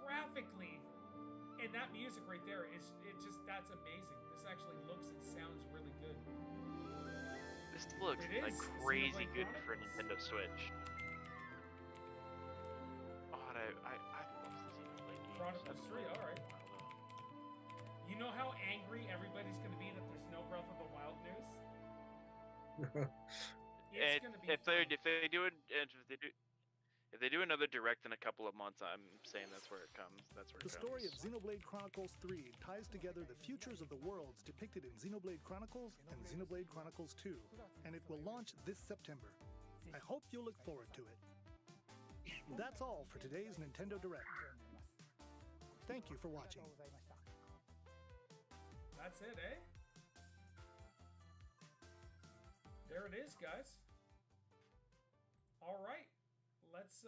[SPEAKER 2] Graphically, and that music right there that's amazing. This actually looks and sounds really good.
[SPEAKER 3] This looks
[SPEAKER 2] It
[SPEAKER 3] like
[SPEAKER 2] is
[SPEAKER 3] crazy
[SPEAKER 2] Xenoblade
[SPEAKER 3] good for a
[SPEAKER 2] Chronicles.
[SPEAKER 3] Nintendo Switch. Oh, I love the Xenoblade games.
[SPEAKER 2] Chronicles
[SPEAKER 3] That's
[SPEAKER 2] 3,
[SPEAKER 3] like
[SPEAKER 2] alright.
[SPEAKER 3] a while ago.
[SPEAKER 2] You know how angry everybody's going to be that there's no Breath of the Wild news? It's going to be
[SPEAKER 3] If they do another direct in a couple of months, I'm saying that's where it comes. That's where
[SPEAKER 8] The
[SPEAKER 3] it
[SPEAKER 8] story of
[SPEAKER 3] comes.
[SPEAKER 8] Xenoblade Chronicles 3 ties together the futures of the worlds depicted in Xenoblade Chronicles and Xenoblade Chronicles 2, and it will launch this September. I hope you'll look forward to it. That's all for today's Nintendo Direct. Thank you for watching.
[SPEAKER 2] That's it, eh? There it is, guys. All right, let's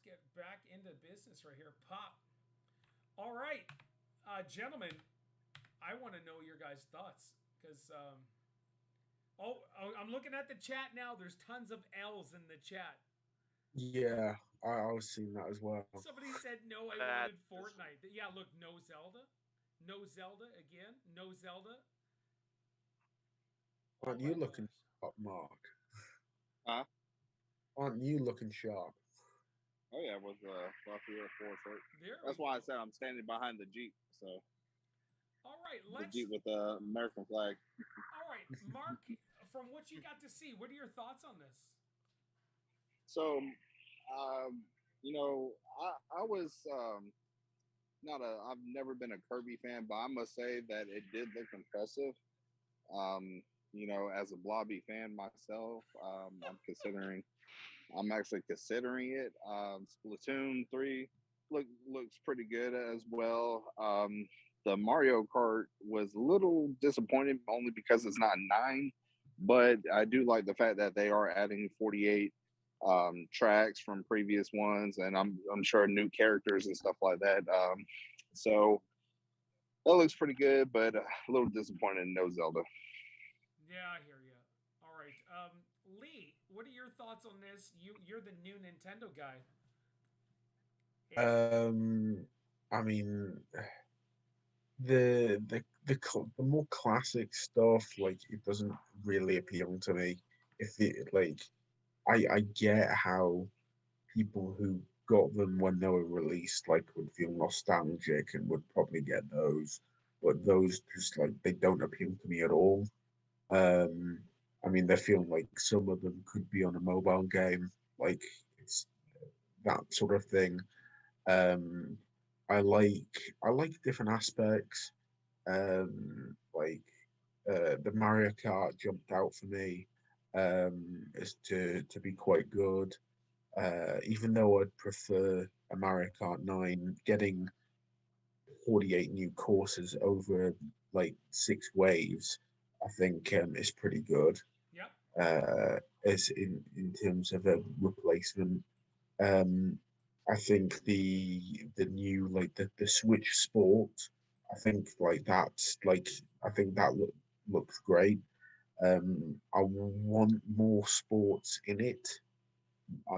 [SPEAKER 2] get back into business right here. Pop. All right, gentlemen, I want to know your guys' thoughts because I'm looking at the chat now. There's tons of L's in the chat.
[SPEAKER 1] Yeah, I was seeing that as well.
[SPEAKER 2] Somebody said no. I wanted Fortnite. Yeah, look, no Zelda. No Zelda again. No Zelda.
[SPEAKER 1] Aren't you looking sharp, Mark?
[SPEAKER 6] Huh?
[SPEAKER 1] Aren't you looking sharp?
[SPEAKER 6] Oh yeah, with Buffy Air Force shirt.
[SPEAKER 2] There
[SPEAKER 6] That's
[SPEAKER 2] we
[SPEAKER 6] why I
[SPEAKER 2] go.
[SPEAKER 6] said I'm standing behind the Jeep. So
[SPEAKER 2] All right,
[SPEAKER 6] the
[SPEAKER 2] let's.
[SPEAKER 6] Jeep with the American flag.
[SPEAKER 2] All right, Mark. From what you got to see, what are your thoughts on this?
[SPEAKER 6] So, I was I've never been a Kirby fan, but I must say that it did look impressive. As a Blobby fan myself, I'm actually considering it. Splatoon 3 looks pretty good as well. The Mario Kart was a little disappointing only because it's not 9, but I do like the fact that they are adding 48 tracks from previous ones, and I'm sure new characters and stuff like that. So that looks pretty good, but a little disappointed in no Zelda.
[SPEAKER 2] Yeah, I hear you. All right, Lee, what are your thoughts on this? You're the new Nintendo guy.
[SPEAKER 1] I mean, the more classic stuff, like, it doesn't really appeal to me. If it, like, I get how people who got them when they were released like would feel nostalgic and would probably get those, but those just like they don't appeal to me at all. Um, I mean, they feel like some of them could be on a mobile game, like it's that sort of thing. Um, I like I like different aspects. Like the Mario Kart jumped out for me as to be quite good. Even though I'd prefer a Mario Kart 9, getting 48 new courses over like 6 waves, I think is pretty good.
[SPEAKER 2] Yep.
[SPEAKER 1] As in terms of a replacement. Um, I think the new like the Switch Sport. I think like that's like I think that looks great. I want more sports in it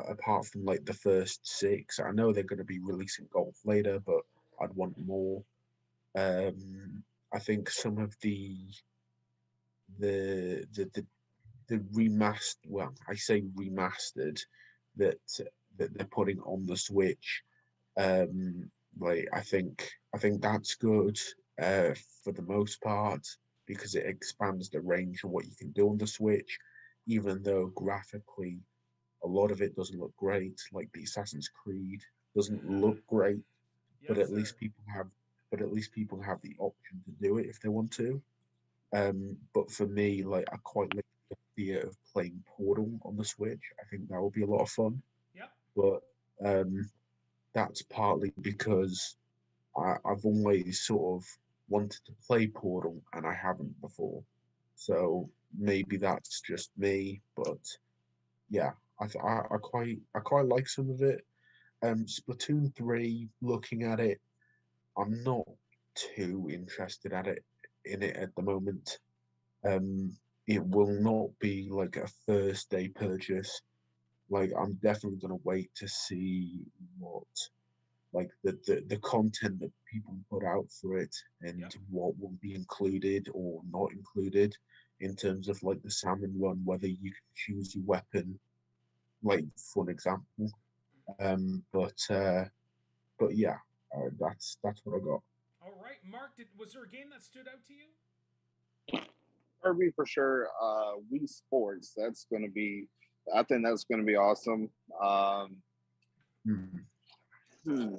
[SPEAKER 1] apart from like the first 6. I know they're going to be releasing golf later, but I'd want more. I think some of the the the, the remastered, well, I say remastered, that that they're putting on the Switch. Um, like I think that's good for the most part because it expands the range of what you can do on the Switch, even though graphically a lot of it doesn't look great. Like the Assassin's Creed doesn't look great, but
[SPEAKER 2] Yes,
[SPEAKER 1] at
[SPEAKER 2] sir.
[SPEAKER 1] least people have the option to do it if they want to. But for me, like I quite like the idea of playing Portal on the Switch. I think that would be a lot of fun.
[SPEAKER 2] Yep.
[SPEAKER 1] But that's partly because I've always sort of wanted to play Portal and I haven't before. So maybe that's just me, but yeah, I quite like some of it. Splatoon 3, looking at it, I'm not too interested in it at the moment. Um, it will not be like a first day purchase. Like I'm definitely gonna wait to see what like the content that people put out for it and
[SPEAKER 2] Yep.
[SPEAKER 1] what will be included or not included in terms of like the salmon run, whether you can choose your weapon, like for an example. Um, but uh, but yeah, that's what I got.
[SPEAKER 2] All right, Mark. Was there a game that stood out to you?
[SPEAKER 6] Kirby for sure. Wii Sports. That's going to be. I think that's going to be awesome.
[SPEAKER 1] Hmm.
[SPEAKER 6] Hmm.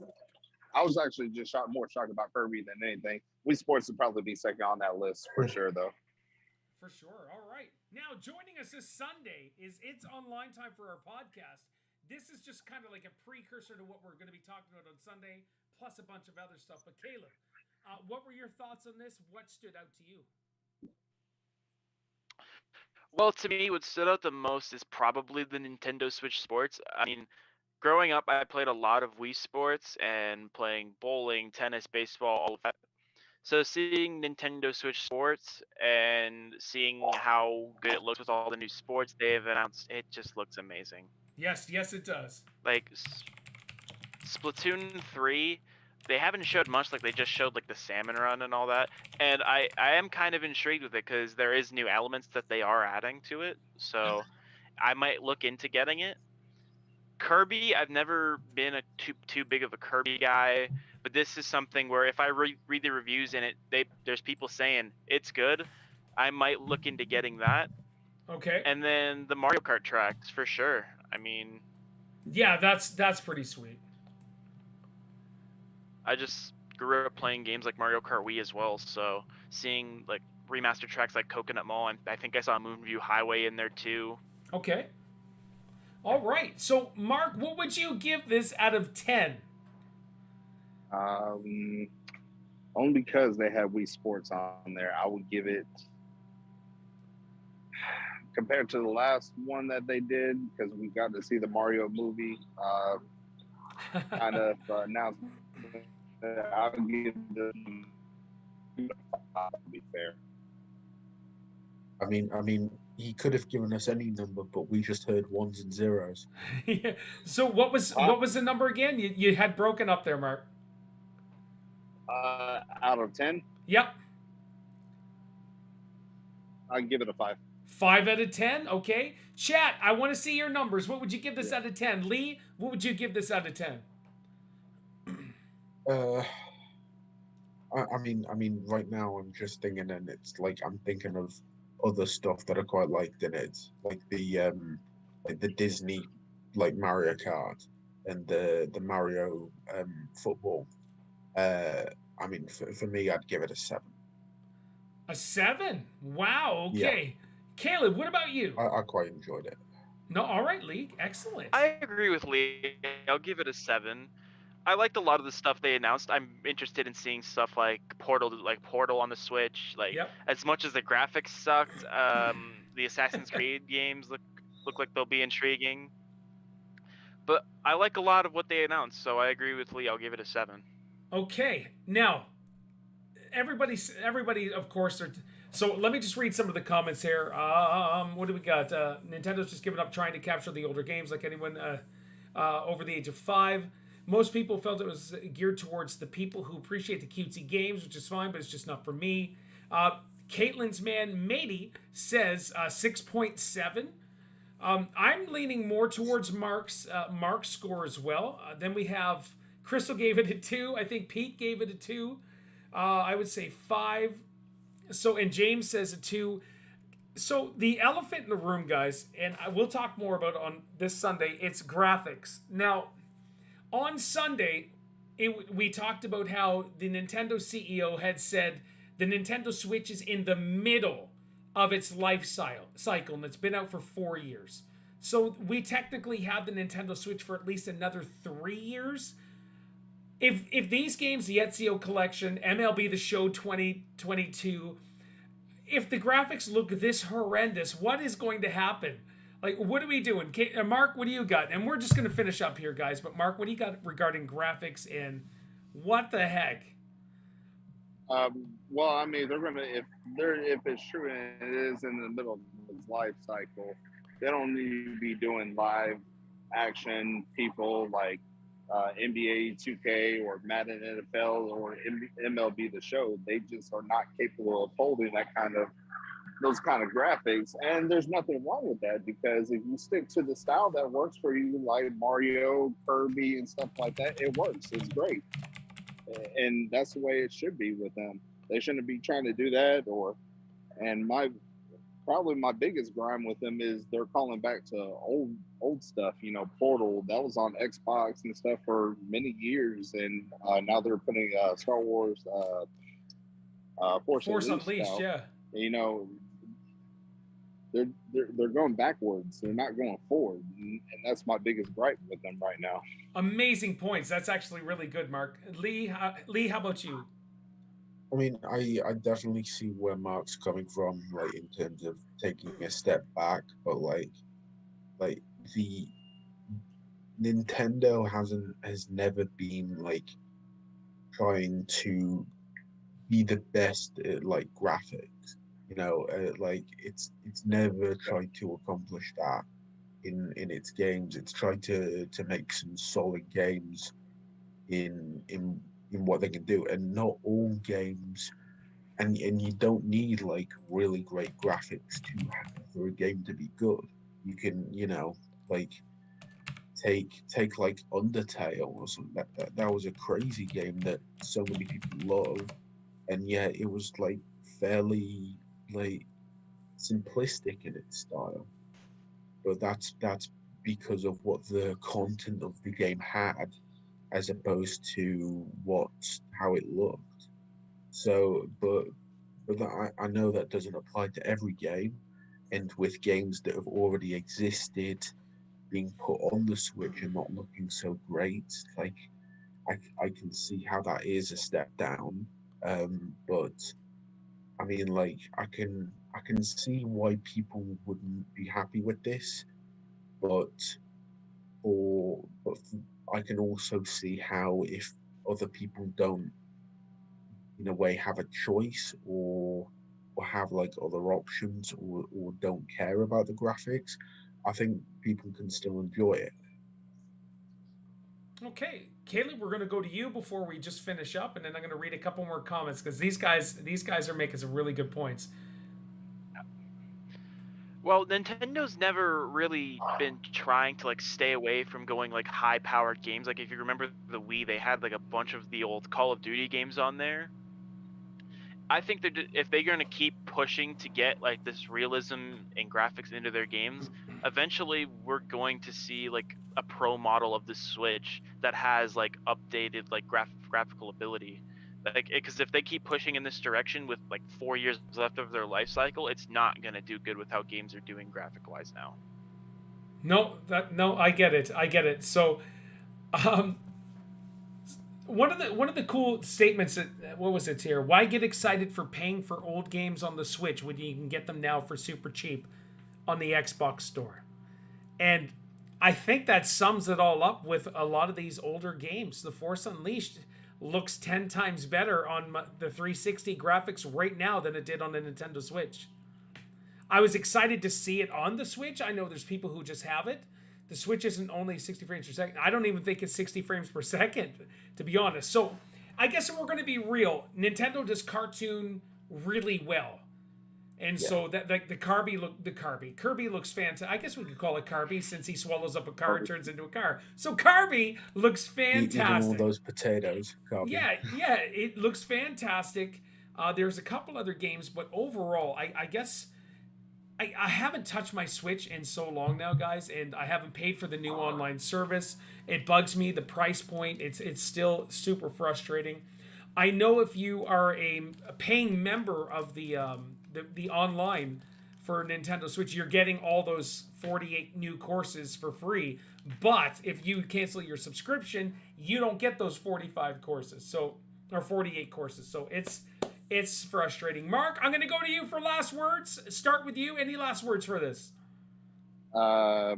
[SPEAKER 6] I was actually just more shocked about Kirby than anything. Wii Sports would probably be second on that list for sure, though.
[SPEAKER 2] For sure. All right. Now, joining us this Sunday is It's Online Time for our podcast. This is just kind of like a precursor to what we're going to be talking about on Sunday, plus a bunch of other stuff. But Caleb, what were your thoughts on this? What stood out to you?
[SPEAKER 3] Well, to me, what stood out the most is probably the Nintendo Switch Sports. I mean, growing up, I played a lot of Wii Sports and playing bowling, tennis, baseball, all of that. So seeing Nintendo Switch Sports and seeing how good it looks with all the new sports they've announced, it just looks amazing.
[SPEAKER 2] Yes, yes, it does.
[SPEAKER 3] Like Splatoon 3, they haven't showed much. Like they just showed like the Salmon Run and all that. And I am kind of intrigued with it because there is new elements that they are adding to it. So I might look into getting it. Kirby, I've never been a too big of a Kirby guy, but this is something where if I read the reviews in it, there's people saying it's good. I might look into getting that.
[SPEAKER 2] Okay.
[SPEAKER 3] And then the Mario Kart tracks for sure. I mean,
[SPEAKER 2] yeah, that's pretty sweet.
[SPEAKER 3] I just grew up playing games like Mario Kart Wii as well, so seeing like remastered tracks like Coconut Mall, and I think I saw Moonview Highway in there too.
[SPEAKER 2] Okay. All right. So, Mark, what would you give this out of 10?
[SPEAKER 6] Only because they have Wii Sports on there, I would give it, compared to the last one that they did, because we got to see the Mario movie kind of announced. I would give them 5, to be fair.
[SPEAKER 1] I mean, he could have given us any number, but we just heard ones and zeros.
[SPEAKER 2] Yeah. So what was the number again? You had broken up there, Mark.
[SPEAKER 6] Out of 10,
[SPEAKER 2] Yep.
[SPEAKER 6] I'd give it a 5.
[SPEAKER 2] 5 out of 10. Okay. Chat, I want to see your numbers. What would you give this out of 10? Lee, what would you give this out of 10?
[SPEAKER 1] I mean, right now I'm just thinking, and it's like I'm thinking of other stuff that I quite liked in it, like the Disney, like Mario Kart, and the Mario football. I mean, for me, I'd give it a 7.
[SPEAKER 2] A 7? Wow.
[SPEAKER 1] Yeah.
[SPEAKER 2] Okay. Caleb, what about you?
[SPEAKER 1] I quite enjoyed it.
[SPEAKER 2] No, all right, Lee. Excellent.
[SPEAKER 3] I agree with Lee. I'll give it a 7. I liked a lot of the stuff they announced. I'm interested in seeing stuff like Portal on the Switch. Like,
[SPEAKER 2] Yep.
[SPEAKER 3] as much as the graphics sucked, the Assassin's Creed games look like they'll be intriguing. But I like a lot of what they announced, so I agree with Lee. I'll give it a 7.
[SPEAKER 2] Okay. Now, everybody, of course, are. So let me just read some of the comments here. What do we got? Nintendo's just given up trying to capture the older games like anyone over the age of 5. Most people felt it was geared towards the people who appreciate the cutesy games, which is fine, but it's just not for me. Caitlin's man, Matey, says 6.7. I'm leaning more towards Mark's score as well. Then we have Crystal gave it a 2. I think Pete gave it a 2. I would say 5. So, and James says a 2. So the elephant in the room, guys, and we'll talk more about it on this Sunday, it's graphics. Now, on Sunday, we talked about how the Nintendo CEO had said the Nintendo Switch is in the middle of its life cycle, and it's been out for 4 years. So we technically have the Nintendo Switch for at least another 3 years. If these games, the Ezio Collection, MLB The Show 2022, if the graphics look this horrendous, what is going to happen? Like, what are we doing? Mark, what do you got? And we're just going to finish up here, guys. But Mark, what do you got regarding graphics and what the heck?
[SPEAKER 6] Well, I mean, if it's true and it is in the middle of its life cycle, they don't need to be doing live action people like NBA 2K or Madden NFL or MLB The Show. They just are not capable of holding those kind of graphics, and there's nothing wrong with that, because if you stick to the style that works for you, like Mario, Kirby, and stuff like that, it works. It's great, and that's the way it should be with them. They shouldn't be trying to do that. And probably my biggest grime with them is they're calling back to old stuff. You know, Portal, that was on Xbox and stuff for many years, and now they're putting Star Wars Force
[SPEAKER 2] Unleashed
[SPEAKER 6] out.
[SPEAKER 2] Yeah.
[SPEAKER 6] You know, they're going backwards. They're not going forward, and that's my biggest gripe with them right now.
[SPEAKER 2] Amazing points. That's actually really good, Mark. Lee, how about you?
[SPEAKER 1] I mean, I definitely see where Mark's coming from, like in terms of taking a step back, but like the Nintendo has never been like trying to be the best at like graphics, you know, like it's never tried to accomplish that in its games. It's tried to make some solid games in what they can do, and not all games, and you don't need like really great graphics for a game to be good. You can, you know, like take like Undertale or something. That was a crazy game that so many people love, and yet it was like fairly like simplistic in its style. But that's because of what the content of the game had, as opposed to how it looked. So, but I know that doesn't apply to every game, and with games that have already existed being put on the Switch and not looking so great, like I can see how that is a step down. But I mean, like I can see why people wouldn't be happy with this, but I can also see how if other people don't, in a way, have a choice or have like other options or don't care about the graphics, I think people can still enjoy it.
[SPEAKER 2] Okay, Caleb, we're going to go to you before we just finish up, and then I'm going to read a couple more comments because these guys are making some really good points.
[SPEAKER 3] Well, Nintendo's never really been trying to like stay away from going like high-powered games. Like if you remember the Wii, they had like a bunch of the old Call of Duty games on there. I think that if they're going to keep pushing to get like this realism and graphics into their games, eventually we're going to see like a pro model of the Switch that has like updated like graphical ability. Like, because if they keep pushing in this direction with like 4 years left of their life cycle, it's not going to do good with how games are doing graphic-wise now.
[SPEAKER 2] No, I get it. So, one of the cool statements that what was it here? Why get excited for paying for old games on the Switch when you can get them now for super cheap on the Xbox store? And I think that sums it all up with a lot of these older games. The Force Unleashed looks 10 times better on the 360 graphics right now than it did on the Nintendo Switch. I was excited to see it on the Switch. I know there's people who just have it. The Switch isn't only 60 frames per second. I don't even think it's 60 frames per second, to be honest. So I guess if we're going to be real, Nintendo does cartoon really well. And so that like Kirby looks fantastic. I guess we could call it Kirby since he swallows up a car and turns into a car. So Kirby looks fantastic.
[SPEAKER 1] Eating all those potatoes. Kirby.
[SPEAKER 2] Yeah, it looks fantastic. There's a couple other games, but overall, I guess I haven't touched my Switch in so long now, guys, and I haven't paid for the new online service. It bugs me, the price point. It's still super frustrating. I know if you are a paying member of the online for Nintendo Switch, you're getting all those 48 new courses for free. But if you cancel your subscription, you don't get those 45 courses. Or 48 courses. So it's frustrating. Mark, I'm going to go to you for last words. Start with you. Any last words for this?
[SPEAKER 6] Well,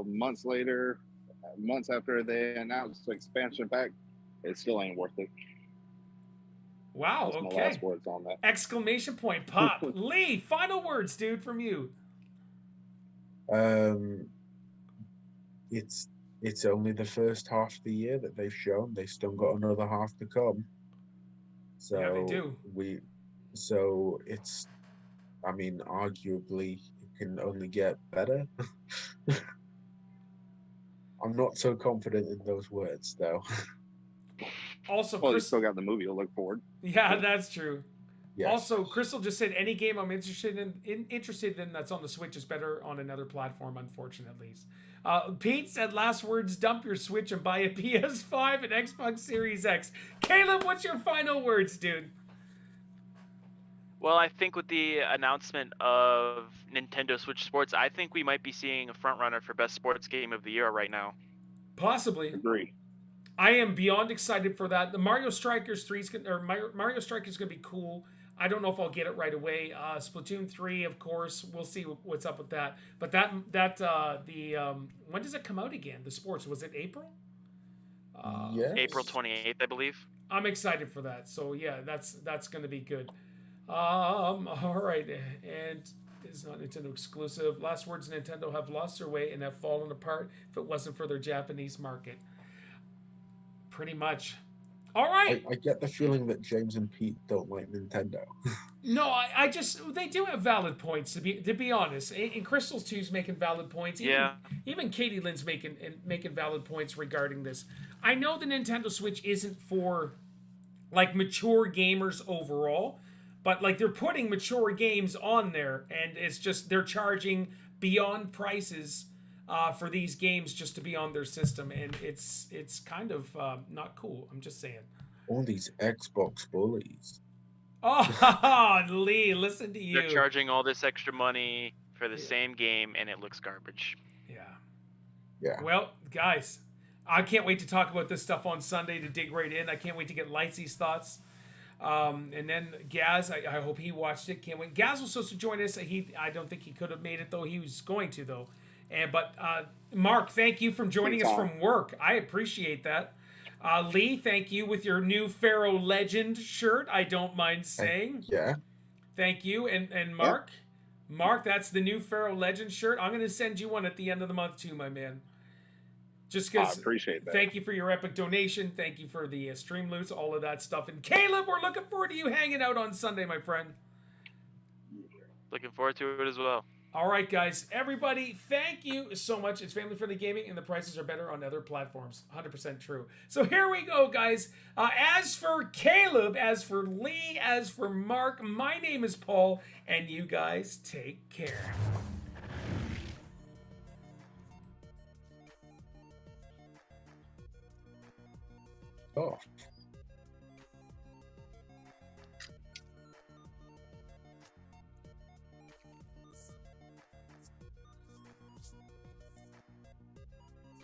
[SPEAKER 6] months after they announced the expansion pack, it still ain't worth it.
[SPEAKER 2] Wow,
[SPEAKER 6] That's
[SPEAKER 2] okay.
[SPEAKER 6] my last words on that.
[SPEAKER 2] Exclamation point, pop. Lee, final words, dude, from you.
[SPEAKER 1] It's only the first half of the year that they've shown. They've still got another half to come. So
[SPEAKER 2] yeah, they do.
[SPEAKER 1] So it's, I mean, arguably it can only get better. I'm not so confident in those words, though.
[SPEAKER 2] Also,
[SPEAKER 6] well, you still got the movie to look forward.
[SPEAKER 2] Yeah, that's true.
[SPEAKER 1] Yes.
[SPEAKER 2] Also, Crystal just said any game I'm interested in that's on the Switch is better on another platform, unfortunately. Pete said last words: dump your Switch and buy a PS5 and Xbox Series X. Caleb, what's your final words, dude?
[SPEAKER 3] Well, I think with the announcement of Nintendo Switch Sports, I think we might be seeing a front runner for best sports game of the year right now.
[SPEAKER 2] Possibly.
[SPEAKER 6] Agree.
[SPEAKER 2] I am beyond excited for that. The Mario Strikers 3 Mario Strikers is going to be cool. I don't know if I'll get it right away. Splatoon 3, of course, we'll see what's up with that. But when does it come out again? The sports, was it April?
[SPEAKER 1] Yes.
[SPEAKER 3] April 28th, I believe.
[SPEAKER 2] I'm excited for that. So yeah, that's going to be good. All right, and it's not Nintendo exclusive. Last words: Nintendo have lost their way and have fallen apart if it wasn't for their Japanese market. Pretty much. All right.
[SPEAKER 1] I get the feeling that James and Pete don't like Nintendo.
[SPEAKER 2] No, I just they do have valid points to be honest. And Crystal's two's making valid points. Even Katie Lynn's making valid points regarding this. I know the Nintendo Switch isn't for like mature gamers overall, but like they're putting mature games on there, and it's just they're charging beyond prices for these games just to be on their system, and it's kind of not cool. I'm just saying.
[SPEAKER 1] All these Xbox bullies.
[SPEAKER 2] Oh, Lee, listen to you.
[SPEAKER 3] They're charging all this extra money for the same game, and it looks garbage.
[SPEAKER 1] Yeah.
[SPEAKER 2] Well, guys, I can't wait to talk about this stuff on Sunday to dig right in. I can't wait to get Lightsy's thoughts. And then Gaz, I hope he watched it. Can't wait. Gaz was supposed to join us. I don't think he could have made it, though. He was going to, though. But Mark, thank you for joining us from work. I appreciate that. Lee, thank you with your new Pharaoh Legend shirt. I don't mind saying.
[SPEAKER 1] Yeah.
[SPEAKER 2] Thank you. And Mark, Mark, that's the new Pharaoh Legend shirt. I'm going to send you one at the end of the month too, my man. Just because.
[SPEAKER 6] I appreciate that.
[SPEAKER 2] Thank you for your epic donation. Thank you for the stream loots, all of that stuff. And Caleb, we're looking forward to you hanging out on Sunday, my friend.
[SPEAKER 3] Looking forward to it as well.
[SPEAKER 2] All right, guys. Everybody, thank you so much. It's family-friendly gaming, and the prices are better on other platforms. 100% true. So here we go, guys. As for Caleb, as for Lee, as for Mark, my name is Paul, and you guys take care.
[SPEAKER 1] Oh.